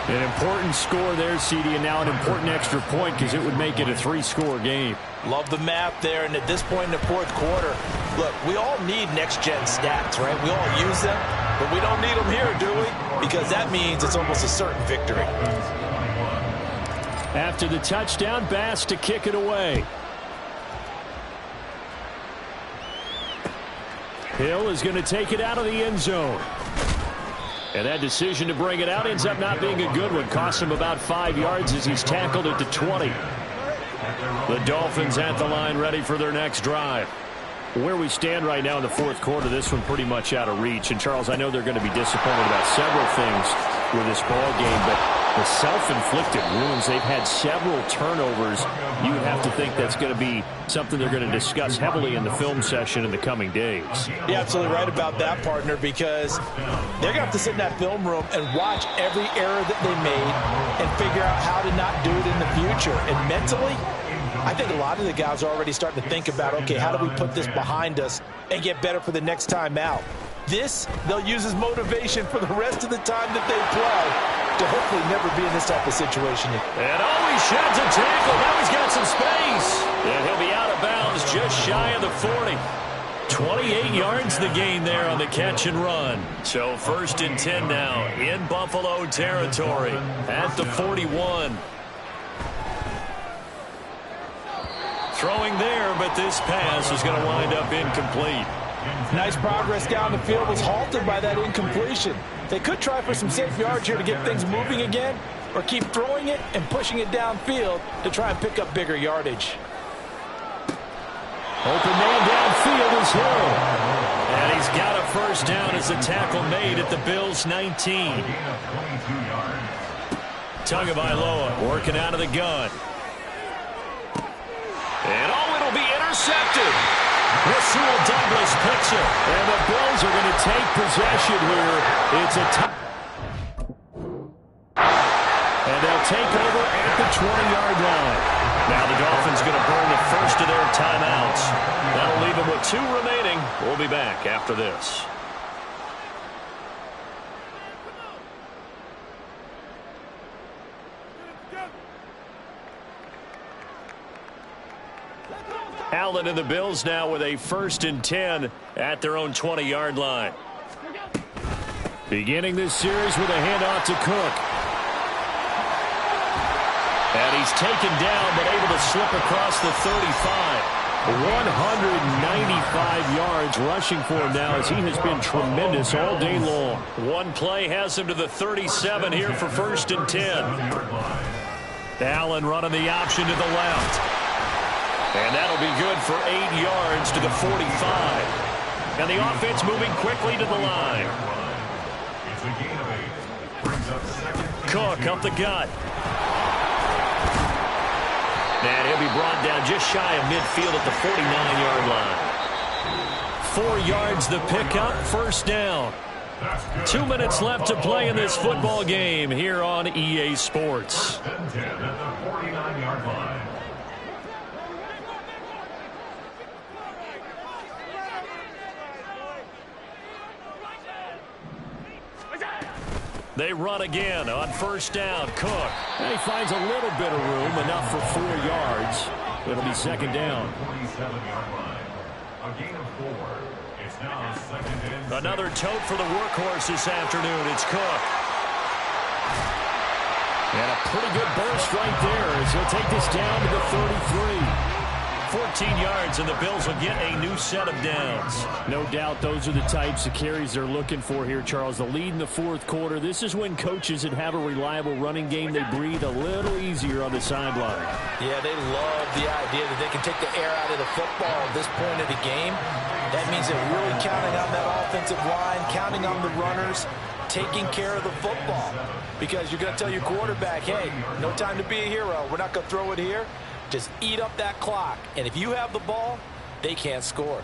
An important score there, CD, and now an important extra point because it would make it a 3-score game. Love the map there, and at this point in the fourth quarter, look, we all need next-gen stats, right? We all use them, but we don't need them here, do we? Because that means it's almost a certain victory. After the touchdown, Bass to kick it away. Hill is going to take it out of the end zone. And that decision to bring it out ends up not being a good one. Costs him about 5 yards as he's tackled at the 20. The Dolphins at the line ready for their next drive. Where we stand right now in the fourth quarter, this one pretty much out of reach. And, Charles, I know they're going to be disappointed about several things with this ball game, but the self-inflicted wounds, they've had several turnovers. You would have to think that's going to be something they're going to discuss heavily in the film session in the coming days. You're absolutely right about that, partner, because they're going to have to sit in that film room and watch every error that they made and figure out how to not do it in the future. And mentally, I think a lot of the guys are already starting to think about, okay, how do we put this behind us and get better for the next time out? This, they'll use as motivation for the rest of the time that they play to hopefully never be in this type of situation. And he sheds a tackle. Now he's got some space. And he'll be out of bounds just shy of the 40. 28 yards the gain there on the catch and run. So 1st and 10 now in Buffalo territory at the 41. Throwing there, but this pass is going to wind up incomplete. Nice progress down the field was halted by that incompletion. They could try for some safe yards here to get things moving again, or keep throwing it and pushing it downfield to try and pick up bigger yardage. Open man downfield is Hill. And he's got a first down as the tackle made at the Bills' 19. Tagovailoa working out of the gun. And it'll be intercepted. Rasul Douglas picks it. And the Bills are going to take possession here. It's a tie. And they'll take over at the 20-yard line. Now the Dolphins going to burn the first of their timeouts. That'll leave them with 2 remaining. We'll be back after this. Allen and the Bills now with a 1st and 10 at their own 20-yard line. Beginning this series with a handoff to Cook. And he's taken down but able to slip across the 35. 195 yards rushing for him now as he has been tremendous all day long. One play has him to the 37 here for 1st and 10. Allen running the option to the left. And that'll be good for 8 yards to the 45. And the offense moving quickly to the line. Cook up the gut. And he'll be brought down just shy of midfield at the 49-yard line. 4 yards the pickup, 1st down. 2 minutes left to play in this football game here on EA Sports. They run again on 1st down. Cook. And he finds a little bit of room, enough for 4 yards. It'll be 2nd down. Another tote for the workhorse this afternoon. It's Cook. And a pretty good burst right there as he'll take this down to the 33. 14 yards, and the Bills will get a new set of downs. No doubt those are the types of carries they're looking for here, Charles. The lead in the 4th quarter. This is when coaches that have a reliable running game, they breathe a little easier on the sideline. Yeah, they love the idea that they can take the air out of the football at this point of the game. That means they're really counting on that offensive line, counting on the runners, taking care of the football. Because you're going to tell your quarterback, hey, no time to be a hero. We're not going to throw it here. Just eat up that clock. And if you have the ball, they can't score.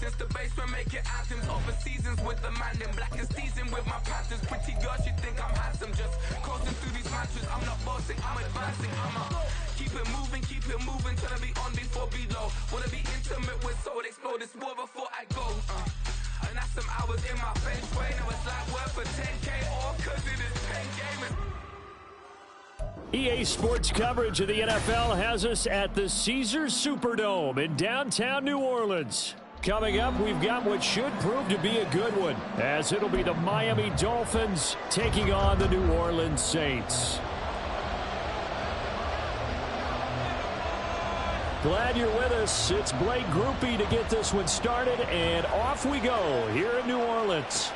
Since the basement making items over seasons with the man in black is seasoned with my patterns. Pretty girl, she think I'm handsome. Just coursing through these matches. I'm not bossing, I'm advancing. I'm a Keep it moving, tryna be on before below. Wanna be intimate with soul, explode this war before I go. And that's some hours in my feng shui. Now it's like work for 10K, all cause it is pen gaming. EA Sports coverage of the NFL has us at the Caesars Superdome in downtown New Orleans. Coming up, we've got what should prove to be a good one, as it'll be the Miami Dolphins taking on the New Orleans Saints. Glad you're with us. It's Blake Groupie to get this one started, and off we go here in New Orleans.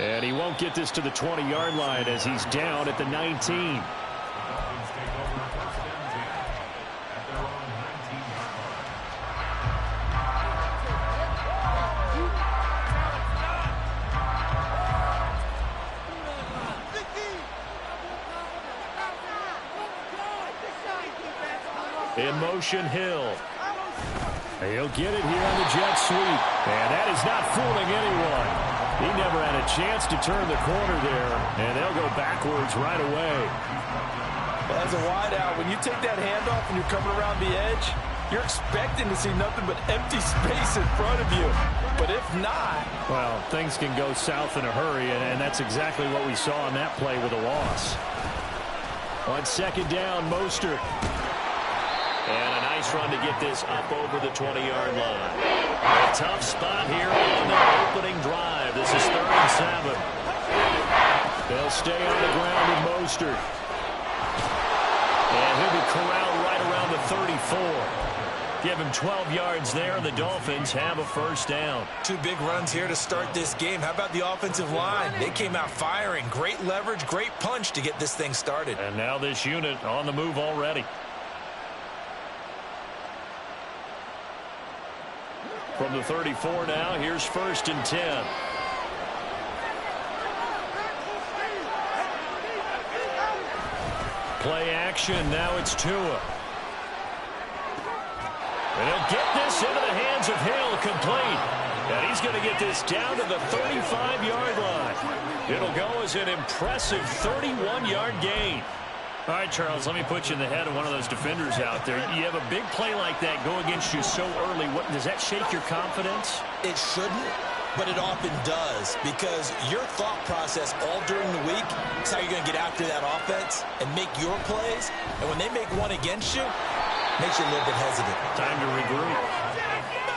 And he won't get this to the 20-yard line as he's down at the 19. In motion, Hill. He'll get it here on the jet sweep. And that is not fooling anyone. He never had a chance to turn the corner there, and they'll go backwards right away. Well, as a wideout, when you take that handoff and you're coming around the edge, you're expecting to see nothing but empty space in front of you. But if not... Well, things can go south in a hurry, and that's exactly what we saw on that play with a loss. On second down, Mostert. And a nice run to get this up over the 20-yard line. A tough spot here on the opening drive. This is 3rd and 7. They'll stay on the ground with Mostert. And he'll be corralled right around the 34. Give him 12 yards there, and the Dolphins have a first down. 2 big runs here to start this game. How about the offensive line? They came out firing. Great leverage, great punch to get this thing started. And now this unit on the move already. From the 34 now, here's 1st and 10. Play action, now it's Tua. And he'll get this into the hands of Hill, complete. And he's going to get this down to the 35-yard line. It'll go as an impressive 31-yard gain. All right, Charles, let me put you in the head of one of those defenders out there. You have a big play like that go against you so early. Does that shake your confidence? It shouldn't, but it often does, because your thought process all during the week is how you're going to get after that offense and make your plays. And when they make one against you, it makes you a little bit hesitant. Time to regroup.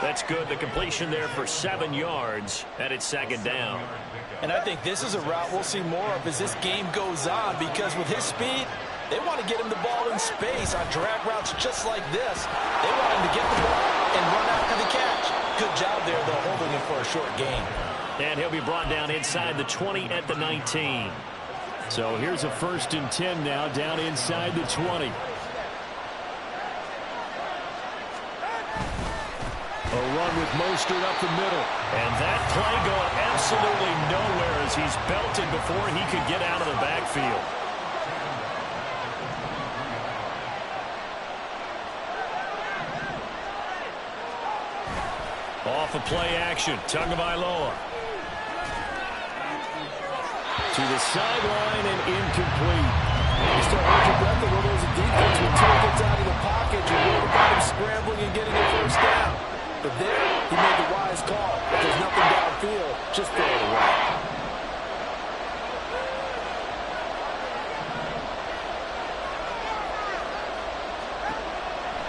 That's good. The completion there for 7 yards, and it's 2nd down. And I think this is a route we'll see more of as this game goes on, because with his speed, they want to get him the ball in space on drag routes just like this. They want him to get the ball and run after the catch. Good job there, though, holding him for a short gain. And he'll be brought down inside the 20 at the 19. So here's a 1st and 10 now, down inside the 20. A run with Mostert up the middle. And that play going absolutely nowhere as he's belted before he could get out of the backfield. Off of play action, Tagovailoa. To the sideline and incomplete. You start holding your breath a little as a defense when Tua gets out of the pocket. You're worried about him scrambling and getting a first down. But there, he made the wise call. If there's nothing downfield, just throw it away.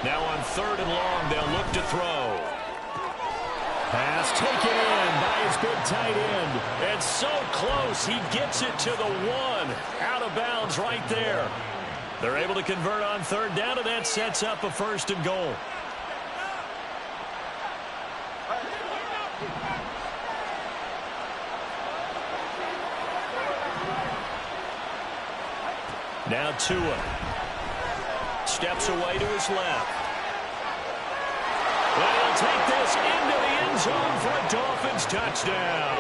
Now on 3rd and long, they'll look to throw. Pass taken in by his big tight end. And so close, he gets it to the 1. Out of bounds right there. They're able to convert on 3rd down, and that sets up a 1st and goal. Now Tua steps away to his left. And he'll take this into the end zone for a Dolphins touchdown.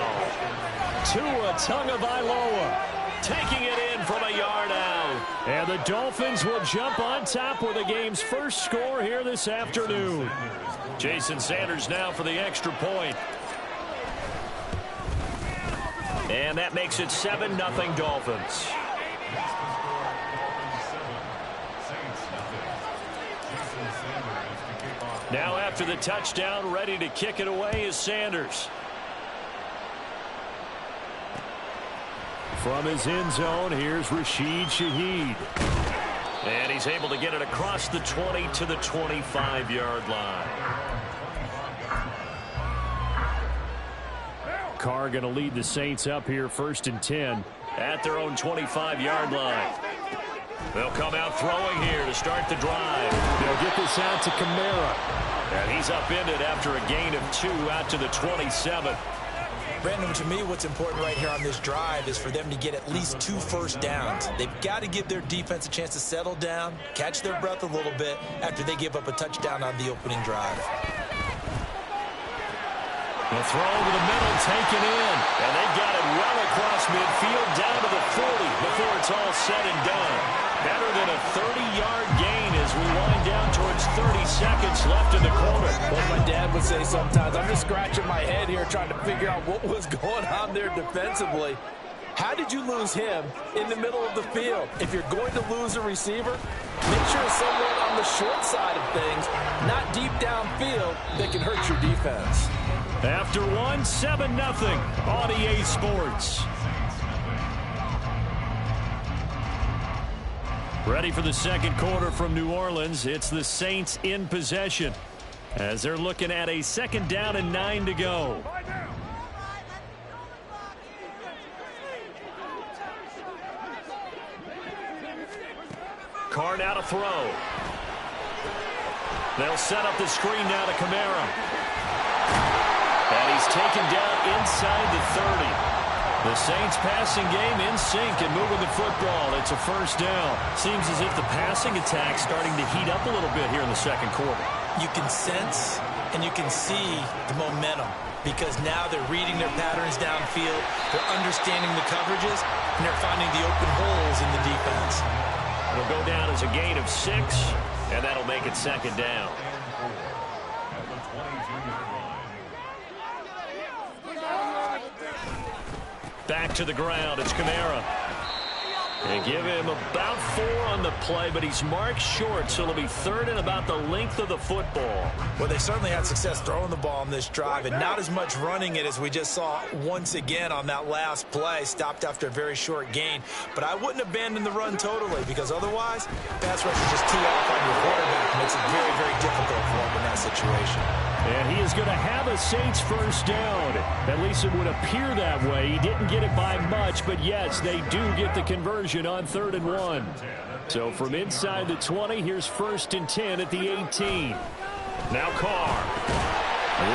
Tua Tagovailoa taking it in from a yard out. And the Dolphins will jump on top with the game's first score here this afternoon. Jason Sanders now for the extra point. And that makes it 7-0 Dolphins. Now after the touchdown, ready to kick it away is Sanders. From his end zone, here's Rashid Shaheed. And he's able to get it across the 20 to the 25-yard line. Carr going to lead the Saints up here 1st and 10 at their own 25-yard line. They'll come out throwing here to start the drive. They'll get this out to Kamara. And he's upended after a gain of 2 out to the 27. Brandon, to me, what's important right here on this drive is for them to get at least 2 first downs. They've got to give their defense a chance to settle down, catch their breath a little bit after they give up a touchdown on the opening drive. The throw over the middle, taken in. And they got it well across midfield, down to the 40 before it's all said and done. Better than a 30-yard gain as we wind down towards 30 seconds left in the quarter. What my dad would say sometimes, I'm just scratching my head here trying to figure out what was going on there defensively. How did you lose him in the middle of the field? If you're going to lose a receiver, make sure it's someone on the short side of things, not deep downfield, that can hurt your defense. After 7-0 on EA Sports. Ready for the second quarter from New Orleans. It's the Saints in possession as they're looking at a 2nd down and 9 to go. Carr now to throw. They'll set up the screen now to Kamara. And he's taken down inside the 30. The Saints passing game in sync and moving the football. It's a 1st down. Seems as if the passing attack's starting to heat up a little bit here in the second quarter. You can sense and you can see the momentum because now they're reading their patterns downfield, they're understanding the coverages, and they're finding the open holes in the defense. It'll go down as a gain of 6, and that'll make it 2nd down. Back to the ground. It's Kamara. They give him about 4 on the play, but he's marked short, so it'll be 3rd and about the length of the football. Well, they certainly had success throwing the ball in this drive, and not as much running it as we just saw once again on that last play. Stopped after a very short gain. But I wouldn't abandon the run totally, because otherwise, pass rush is just tee off on your quarterback. Makes it very, very difficult for him in that situation. And he is going to have a Saints 1st down. At least it would appear that way. He didn't get it by much, but yes, they do get the conversion on 3rd and 1. So from inside the 20, here's 1st and 10 at the 18. Now Carr.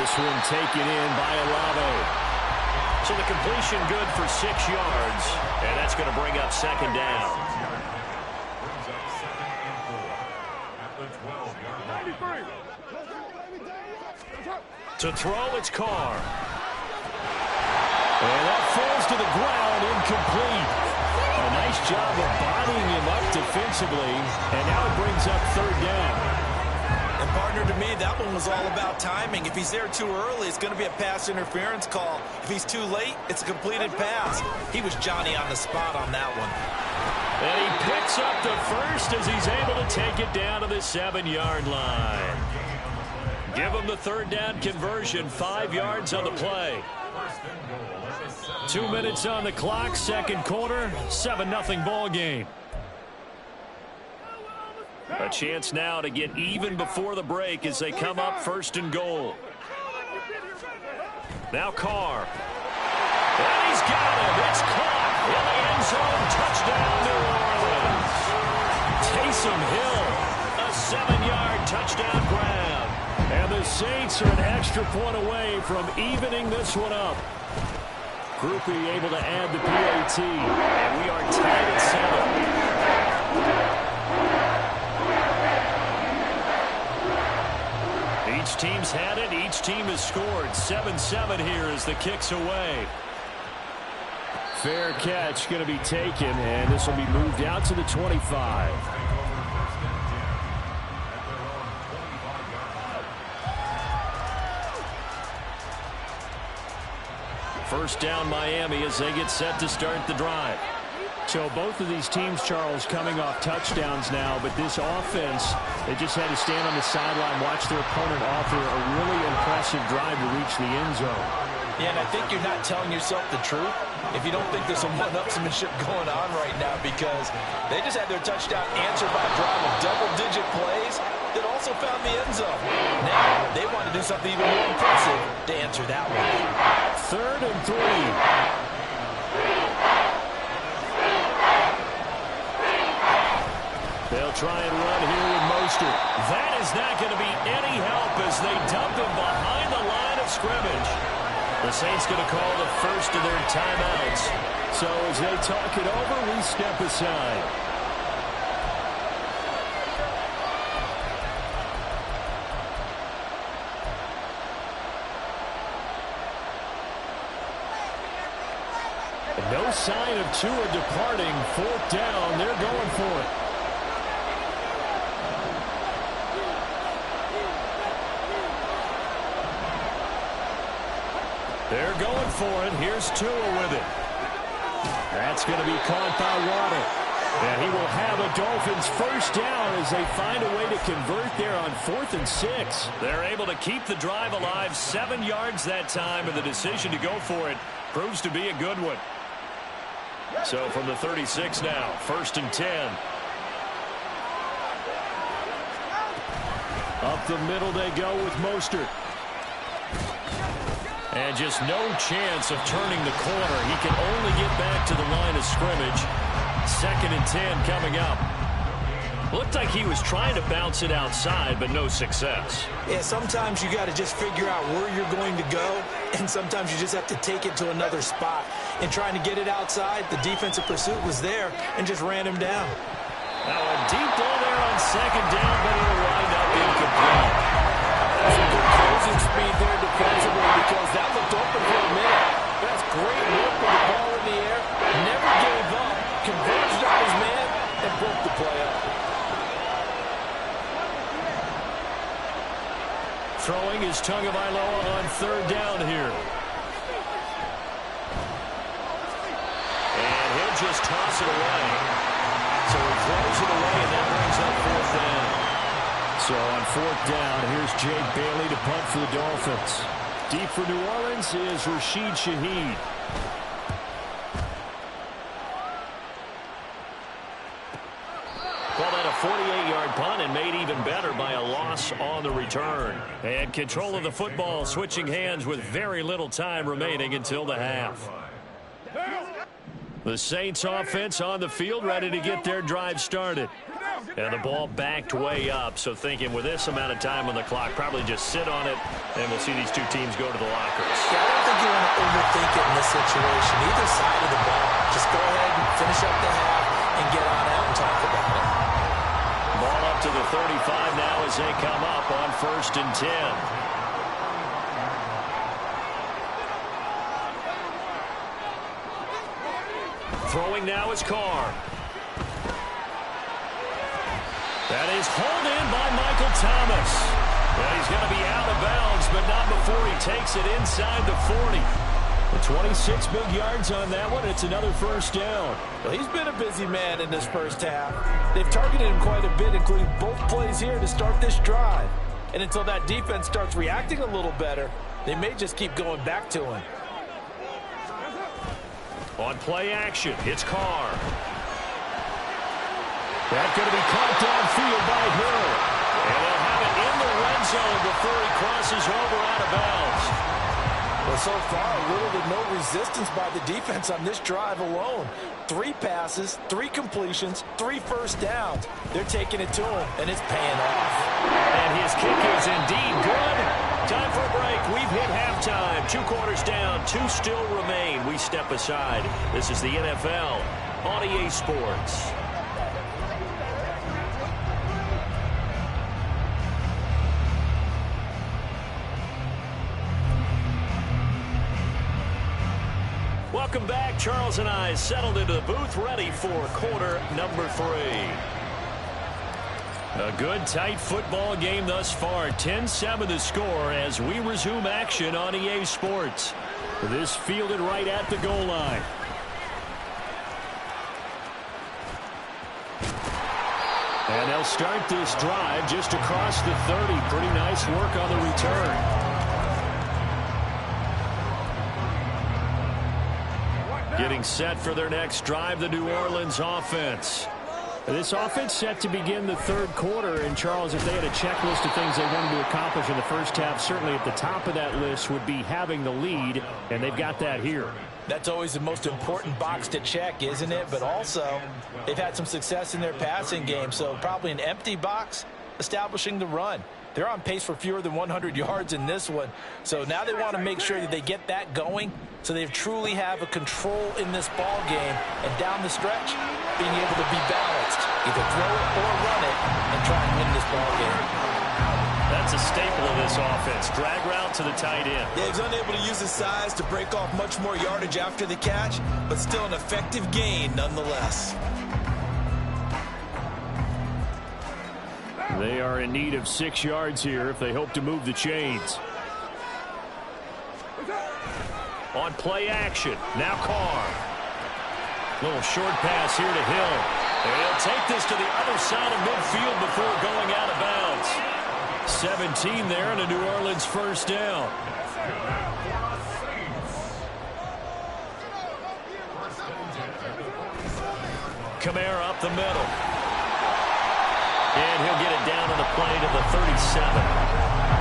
This one taken in by Olave. So the completion good for 6 yards, and that's going to bring up 2nd down. To throw, it's Carr. And that falls to the ground, incomplete. A nice job of bodying him up defensively, and now it brings up 3rd down. And partner, to me, that one was all about timing. If he's there too early, it's going to be a pass interference call. If he's too late, it's a completed pass. He was Johnny on the spot on that one. And he picks up the 1st as he's able to take it down to the 7-yard line. Give him the 3rd down conversion, 5 yards on the play. 2 minutes on the clock, 2nd quarter, 7-0 ball game. A chance now to get even before the break as they come up 1st and goal. Now Carr. And he's got him. It's caught in the end zone. Touchdown, New Orleans. Taysom Hill, a 7-yard touchdown grab. And the Saints are an extra point away from evening this one up. Groupie able to add the PAT. And we are tied at 7. Each team's had it. Each team has scored. 7-7 here as the kick's away. Fair catch going to be taken, and this will be moved out to the 25. First down Miami as they get set to start the drive. So both of these teams, Charles, coming off touchdowns now, but this offense, they just had to stand on the sideline, watch their opponent offer a really impressive drive to reach the end zone. Yeah, and I think you're not telling yourself the truth if you don't think there's some one-upsmanship going on right now, because they just had their touchdown answered by a drive of double-digit plays that also found the end zone. Now, they want to do something even more impressive to answer that one. 3rd and 3. They'll try and run here with Mostert. That is not going to be any help as they dump him behind the line of scrimmage. The Saints going to call the first of their timeouts. So as they talk it over, we step aside. And no sign of Tua departing. 4th down. They're going for it. They're going for it. Here's Tua with it. That's going to be caught by Waddle. And he will have a Dolphins first down as they find a way to convert there on 4th and 6. They're able to keep the drive alive. 7 yards that time, and the decision to go for it proves to be a good one. So from the 36 now, 1st and 10. Up the middle they go with Mostert. And just no chance of turning the corner. He can only get back to the line of scrimmage. 2nd and 10 coming up. Looked like he was trying to bounce it outside, but no success. Yeah, sometimes you got to just figure out where you're going to go, and sometimes you just have to take it to another spot. And trying to get it outside, the defensive pursuit was there and just ran him down. Now a deep ball there on 2nd down, but it'll wind up incomplete. Some good closing speed there defensively, because that looked open for a minute. That's great work with the ball in the air. Never gave up. Converged on his man and broke the play up. Throwing is Tagovailoa on 3rd down here. And he'll just toss it away. So he throws it away, and that brings up 4th down. So on 4th down, here's Jake Bailey to punt for the Dolphins. Deep for New Orleans is Rashid Shaheed. Call that a 48-yard punt, and made even better by a loss on the return. And control of the football switching hands with very little time remaining until the half. The Saints offense on the field, ready to get their drive started. And the ball backed way up, so thinking with this amount of time on the clock, probably just sit on it, and we'll see these two teams go to the lockers. Yeah, I don't think you want to overthink it in this situation. Either side of the ball. Just go ahead and finish up the half and get on out and talk about it. Ball up to the 35 now as they come up on 1st and 10. Throwing now is Carr. That is hauled in by Michael Thomas. Well, he's going to be out of bounds, but not before he takes it inside the 40. The 26 big yards on that one. It's another first down. Well, he's been a busy man in this first half. They've targeted him quite a bit, including both plays here to start this drive. And until that defense starts reacting a little better, they may just keep going back to him. On play action, it's Carr. That's going to be caught downfield by Hill. And they'll have it in the red zone before he crosses over out of bounds. Well, so far, little to no resistance by the defense on this drive alone. 3 passes, 3 completions, 3 first downs. They're taking it to him, and it's paying off. And his kick is indeed good. Time for a break. We've hit halftime. 2 quarters down, 2 still remain. We step aside. This is the NFL on EA Sports. Welcome back. Charles and I settled into the booth, ready for quarter number 3. A good, tight football game thus far. 10-7 the score as we resume action on EA Sports. This fielded right at the goal line. And they'll start this drive just across the 30. Pretty nice work on the return. Getting set for their next drive, the New Orleans offense. This offense set to begin the third quarter. And, Charles, if they had a checklist of things they wanted to accomplish in the first half, certainly at the top of that list would be having the lead, and they've got that here. That's always the most important box to check, isn't it? But also, they've had some success in their passing game, so probably an empty box establishing the run. They're on pace for fewer than 100 yards in this one, so now they want to make sure that they get that going so they truly have a control in this ball game, and down the stretch, being able to be balanced, either throw it or run it, and try and win this ball game. That's a staple of this offense. Drag route to the tight end. Yeah, he's unable to use his size to break off much more yardage after the catch, but still an effective gain nonetheless. They are in need of 6 yards here if they hope to move the chains. On play action, now Carr. Little short pass here to Hill. And he'll take this to the other side of midfield before going out of bounds. 17 there and a New Orleans first down. Kamara up the middle. And he'll get it down on the play to the 37.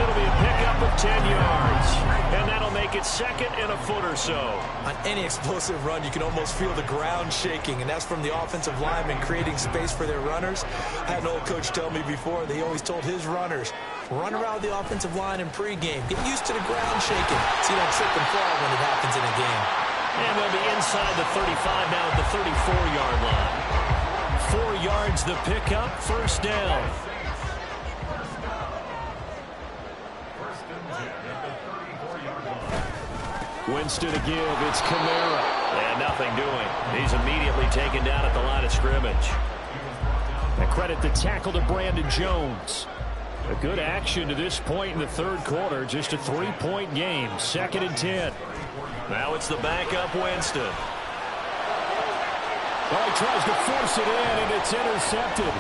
It'll be a pickup of 10 yards. And that'll make it second and a foot or so. On any explosive run, you can almost feel the ground shaking, and that's from the offensive linemen creating space for their runners. I had an old coach tell me before, they always told his runners, run around the offensive line in pregame. Get used to the ground shaking so you don't trip and fall when it happens in a game. And they'll be inside the 35 now at the 34-yard line. 4 yards the pickup, first down. Winston to give, it's Kamara. And nothing doing. He's immediately taken down at the line of scrimmage. And credit the tackle to Brandon Jones. A good action to this point in the third quarter. Just a 3-point game, 2nd and 10. Now it's the backup Winston. Well, he tries to force it in, and it's intercepted.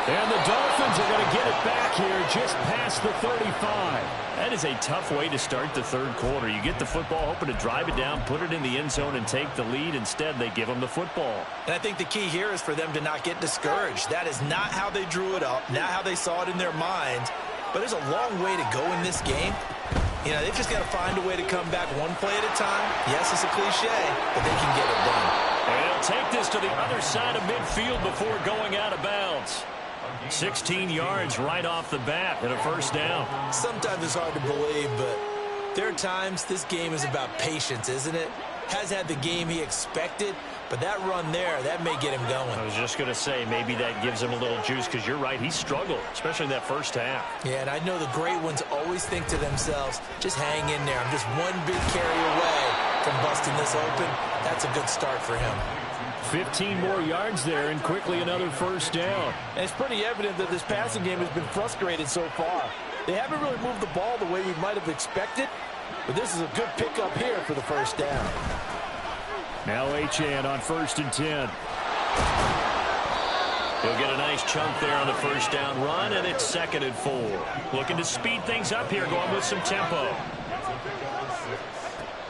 And the Dolphins are going to get it back here just past the 35. That is a tough way to start the third quarter. You get the football, hoping to drive it down, put it in the end zone, and take the lead. Instead, they give them the football. And I think the key here is for them to not get discouraged. That is not how they drew it up, not how they saw it in their minds. But there's a long way to go in this game. You know, they've just got to find a way to come back one play at a time. Yes, it's a cliche, but they can get it done. And he'll take this to the other side of midfield before going out of bounds. 16 yards right off the bat and a first down. Sometimes it's hard to believe, but there are times this game is about patience, isn't it? Has had the game he expected, but that run there, that may get him going. I was just going to say, maybe that gives him a little juice, because you're right, he struggled, especially in that first half. Yeah, and I know the great ones always think to themselves, just hang in there. I'm just one big carry away from busting this open. That's a good start for him. 15 more yards there, and quickly another first down. And it's pretty evident that this passing game has been frustrated so far. They haven't really moved the ball the way we might have expected, but this is a good pickup here for the first down. Now Achane on 1st and 10. He'll get a nice chunk there on the first down run, and it's 2nd and 4. Looking to speed things up here, going with some tempo.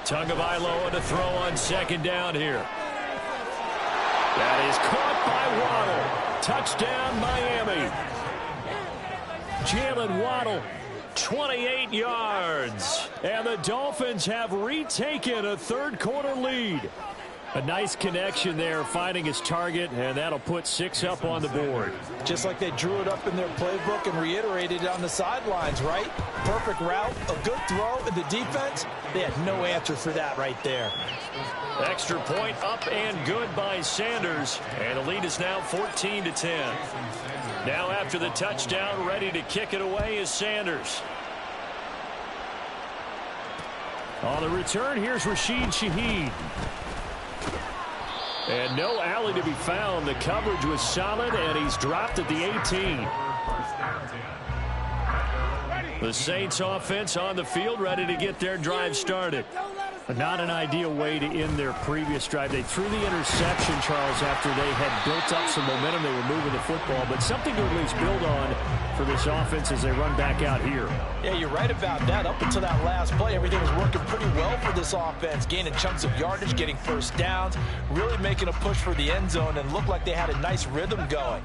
Tagovailoa to throw on 2nd down here. That is caught by Waddle. Touchdown, Miami. Jalen Waddle, 28 yards. And the Dolphins have retaken a third quarter lead. A nice connection there, finding his target, and that'll put 6 up on the board. Just like they drew it up in their playbook and reiterated it on the sidelines, right? Perfect route, a good throw, and the defense, they had no answer for that right there. Extra point up and good by Sanders, and the lead is now 14-10. Now after the touchdown, ready to kick it away is Sanders. On the return, here's Rashid Shaheed. And no alley to be found. The coverage was solid, and he's dropped at the 18. The Saints offense on the field, ready to get their drive started. Not an ideal way to end their previous drive. They threw the interception, Charles, after they had built up some momentum. They were moving the football, but something to at least build on for this offense as they run back out here. Yeah, you're right about that. Up until that last play, everything was working pretty well for this offense, gaining chunks of yardage, getting first downs, really making a push for the end zone, and looked like they had a nice rhythm going.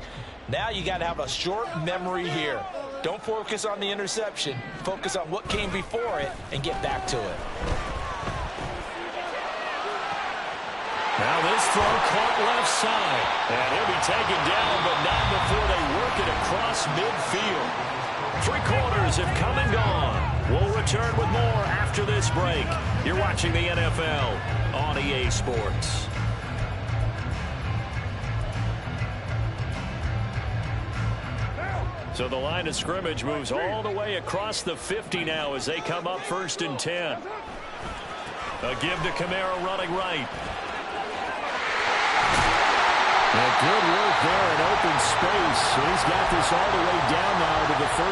Now you got to have a short memory here. Don't focus on the interception. Focus on what came before it and get back to it. Now this throw caught left side. And he'll be taken down, but not before they work it across midfield. 3 quarters have come and gone. We'll return with more after this break. You're watching the NFL on EA Sports. So the line of scrimmage moves all the way across the 50 now as they come up 1st and 10. A give to Kamara running right. And good work there in open space. He's got this all the way down now to the 32.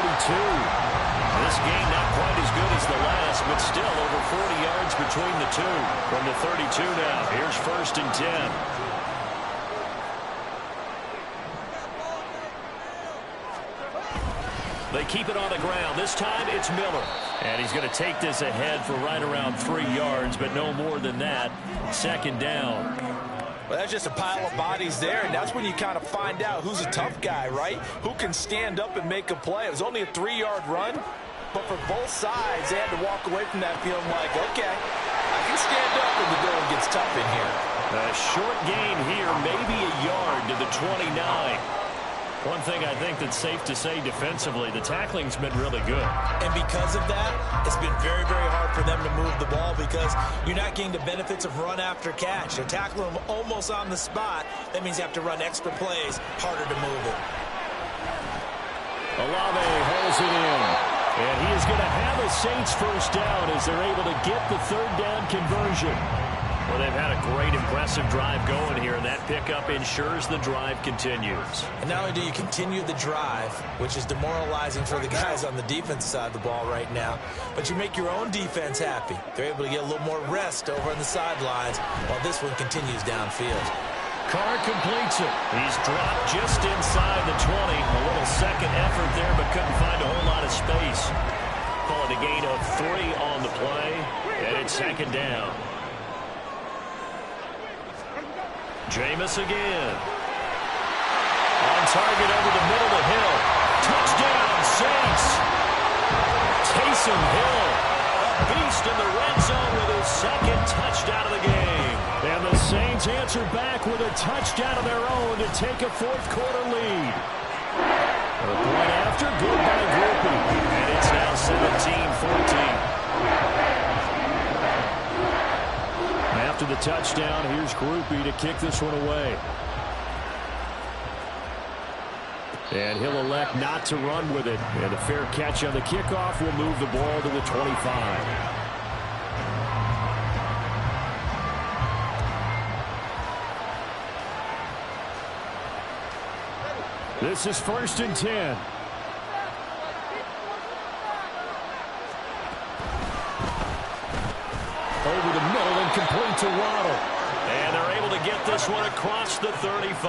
This game not quite as good as the last, but still over 40 yards between the two. From the 32 now, here's 1st and 10. They keep it on the ground. This time it's Miller. And he's going to take this ahead for right around 3 yards, but no more than that. 2nd down. Well, that's just a pile of bodies there, and that's when you kind of find out who's a tough guy, right? Who can stand up and make a play. It was only a 3-yard run, but for both sides, they had to walk away from that feeling like, okay, I can stand up when the going gets tough in here. A short gain here, maybe a yard to the 29. One thing I think that's safe to say defensively, the tackling's been really good. And because of that, it's been very, very hard for them to move the ball because you're not getting the benefits of run after catch. They're tackling them almost on the spot. That means you have to run extra plays, harder to move it. Olave holds it in. And he is going to have a Saints first down as they're able to get the 3rd down conversion. Well, they've had a great, impressive drive going here, and that pickup ensures the drive continues. And not only do you continue the drive, which is demoralizing for the guys on the defense side of the ball right now, but you make your own defense happy. They're able to get a little more rest over on the sidelines while this one continues downfield. Carr completes it. He's dropped just inside the 20. A little second effort there, but couldn't find a whole lot of space. Call it a gain of 3 on the play, and it's 2nd down. Jameis again. On target over the middle of Hill. Touchdown, Saints. Taysom Hill, a beast in the red zone with his 2nd touchdown of the game. And the Saints answer back with a touchdown of their own to take a 4th quarter lead. A point after, good by Groupie. And it's now 17-14. After the touchdown, here's Groupie to kick this one away. And he'll elect not to run with it. And a fair catch on the kickoff will move the ball to the 25. This is 1st and 10. Over the middle and complete to Waddle. And they're able to get this one across the 35.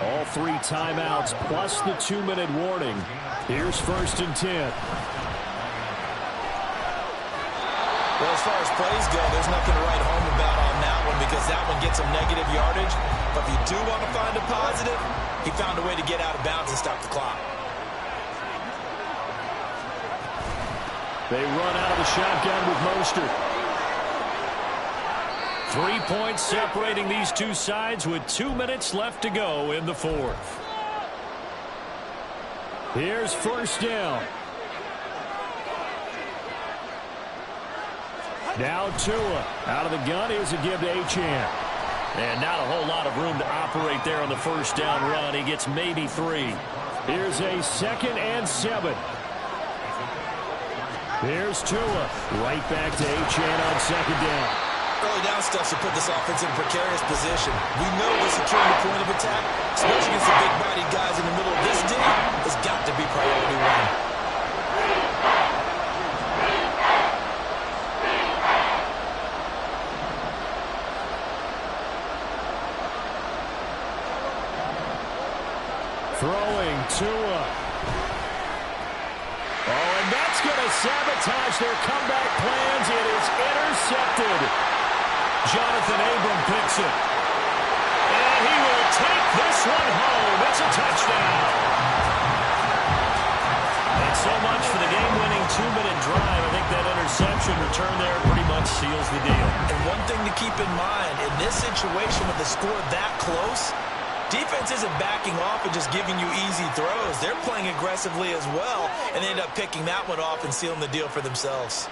All 3 timeouts plus the 2-minute warning. Here's 1st and 10. Well, as far as plays go, there's nothing to write home about on that one because that one gets some negative yardage. But if you do want to find a positive, he found a way to get out of bounds and stop the clock. They run out of the shotgun with Mostert. 3 points separating these two sides with 2 minutes left to go in the 4th. Here's 1st down. Now Tua. Out of the gun. Here's a give to Achane. And not a whole lot of room to operate there on the 1st down run. He gets maybe 3. Here's a 2nd and 7. Here's Tua. Right back to Achane on 2nd down. Early down stuff should put this offense in a precarious position. We know that securing the point of attack, especially against the big-bodied guys in the middle of this D, has got to be priority 1. Tua. Oh, and that's going to sabotage their comeback plans. It is intercepted. Jonathan Abram picks it. And he will take this one home. It's a touchdown. And so much for the game-winning 2-minute drive. I think that interception return there pretty much seals the deal. And one thing to keep in mind, in this situation with the score that close, defense isn't backing off and just giving you easy throws. They're playing aggressively as well, and they end up picking that one off and sealing the deal for themselves.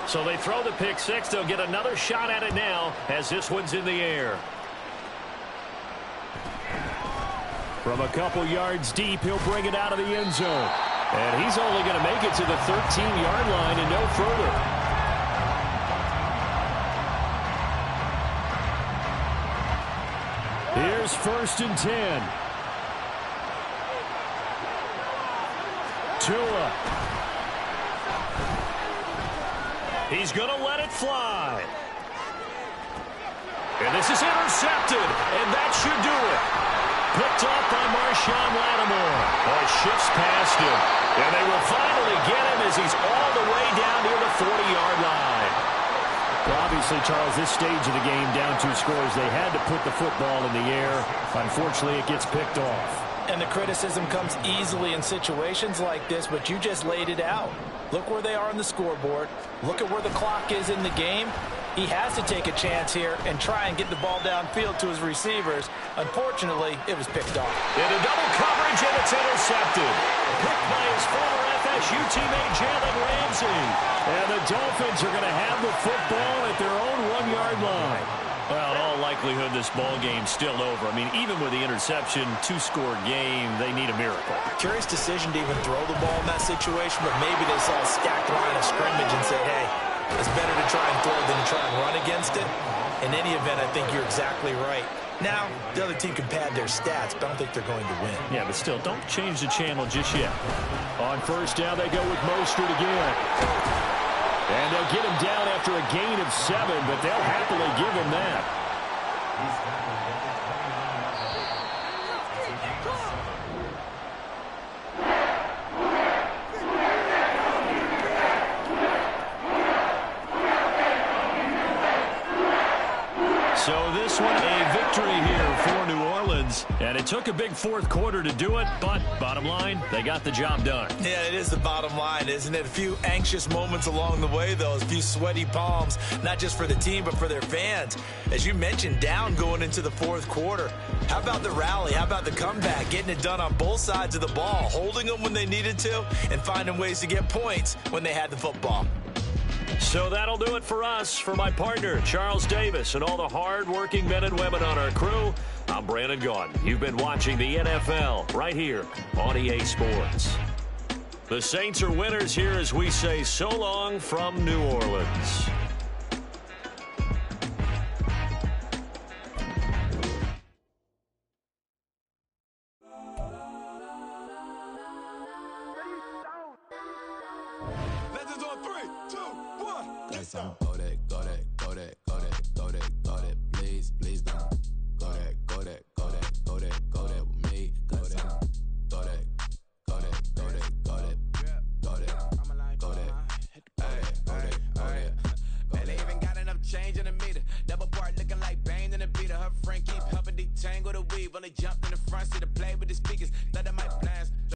So they throw the pick six. They'll get another shot at it now as this one's in the air. From a couple yards deep, he'll bring it out of the end zone. And he's only going to make it to the 13-yard line and no further. Here's 1st and 10. Tua. He's going to let it fly. And this is intercepted, and that should do it. Picked off by Marshawn Lattimore. Oh, shifts past him. And they will finally get him as he's all the way down near the 40-yard line. Well, obviously, Charles, this stage of the game, down 2 scores, they had to put the football in the air. Unfortunately, it gets picked off. And the criticism comes easily in situations like this, but you just laid it out. Look where they are on the scoreboard. Look at where the clock is in the game. He has to take a chance here and try and get the ball downfield to his receivers. Unfortunately, it was picked off. Into double coverage, and it's intercepted. Picked by his former FSU teammate, Jalen Ramsey. And the Dolphins are going to have the football at their own 1-yard line. Well, in all likelihood, this ball game's still over. I mean, even with the interception, 2-score game, they need a miracle. Curious decision to even throw the ball in that situation, but maybe they saw a stacked line of scrimmage and said, hey, it's better to try and throw than to try and run against it. In any event, I think you're exactly right. Now, the other team can pad their stats, but I don't think they're going to win. Yeah, but still, don't change the channel just yet. On 1st down, they go with Mostert again. And they'll get him down after a gain of 7, but they'll happily give him that. So this one, a victory here for New Orleans. And it took a big 4th quarter to do it, but bottom line, they got the job done. Yeah, it is the bottom line, isn't it? A few anxious moments along the way, though. A few sweaty palms, not just for the team, but for their fans. As you mentioned, down going into the 4th quarter. How about the rally? How about the comeback? Getting it done on both sides of the ball, holding them when they needed to, and finding ways to get points when they had the football. So that'll do it for us. For my partner, Charles Davis, and all the hard-working men and women on our crew, I'm Brandon Gaudin. You've been watching the NFL right here on EA Sports. The Saints are winners here as we say so long from New Orleans. Tangle the weave, only jumped in the front, see the play with the speakers. Thought I might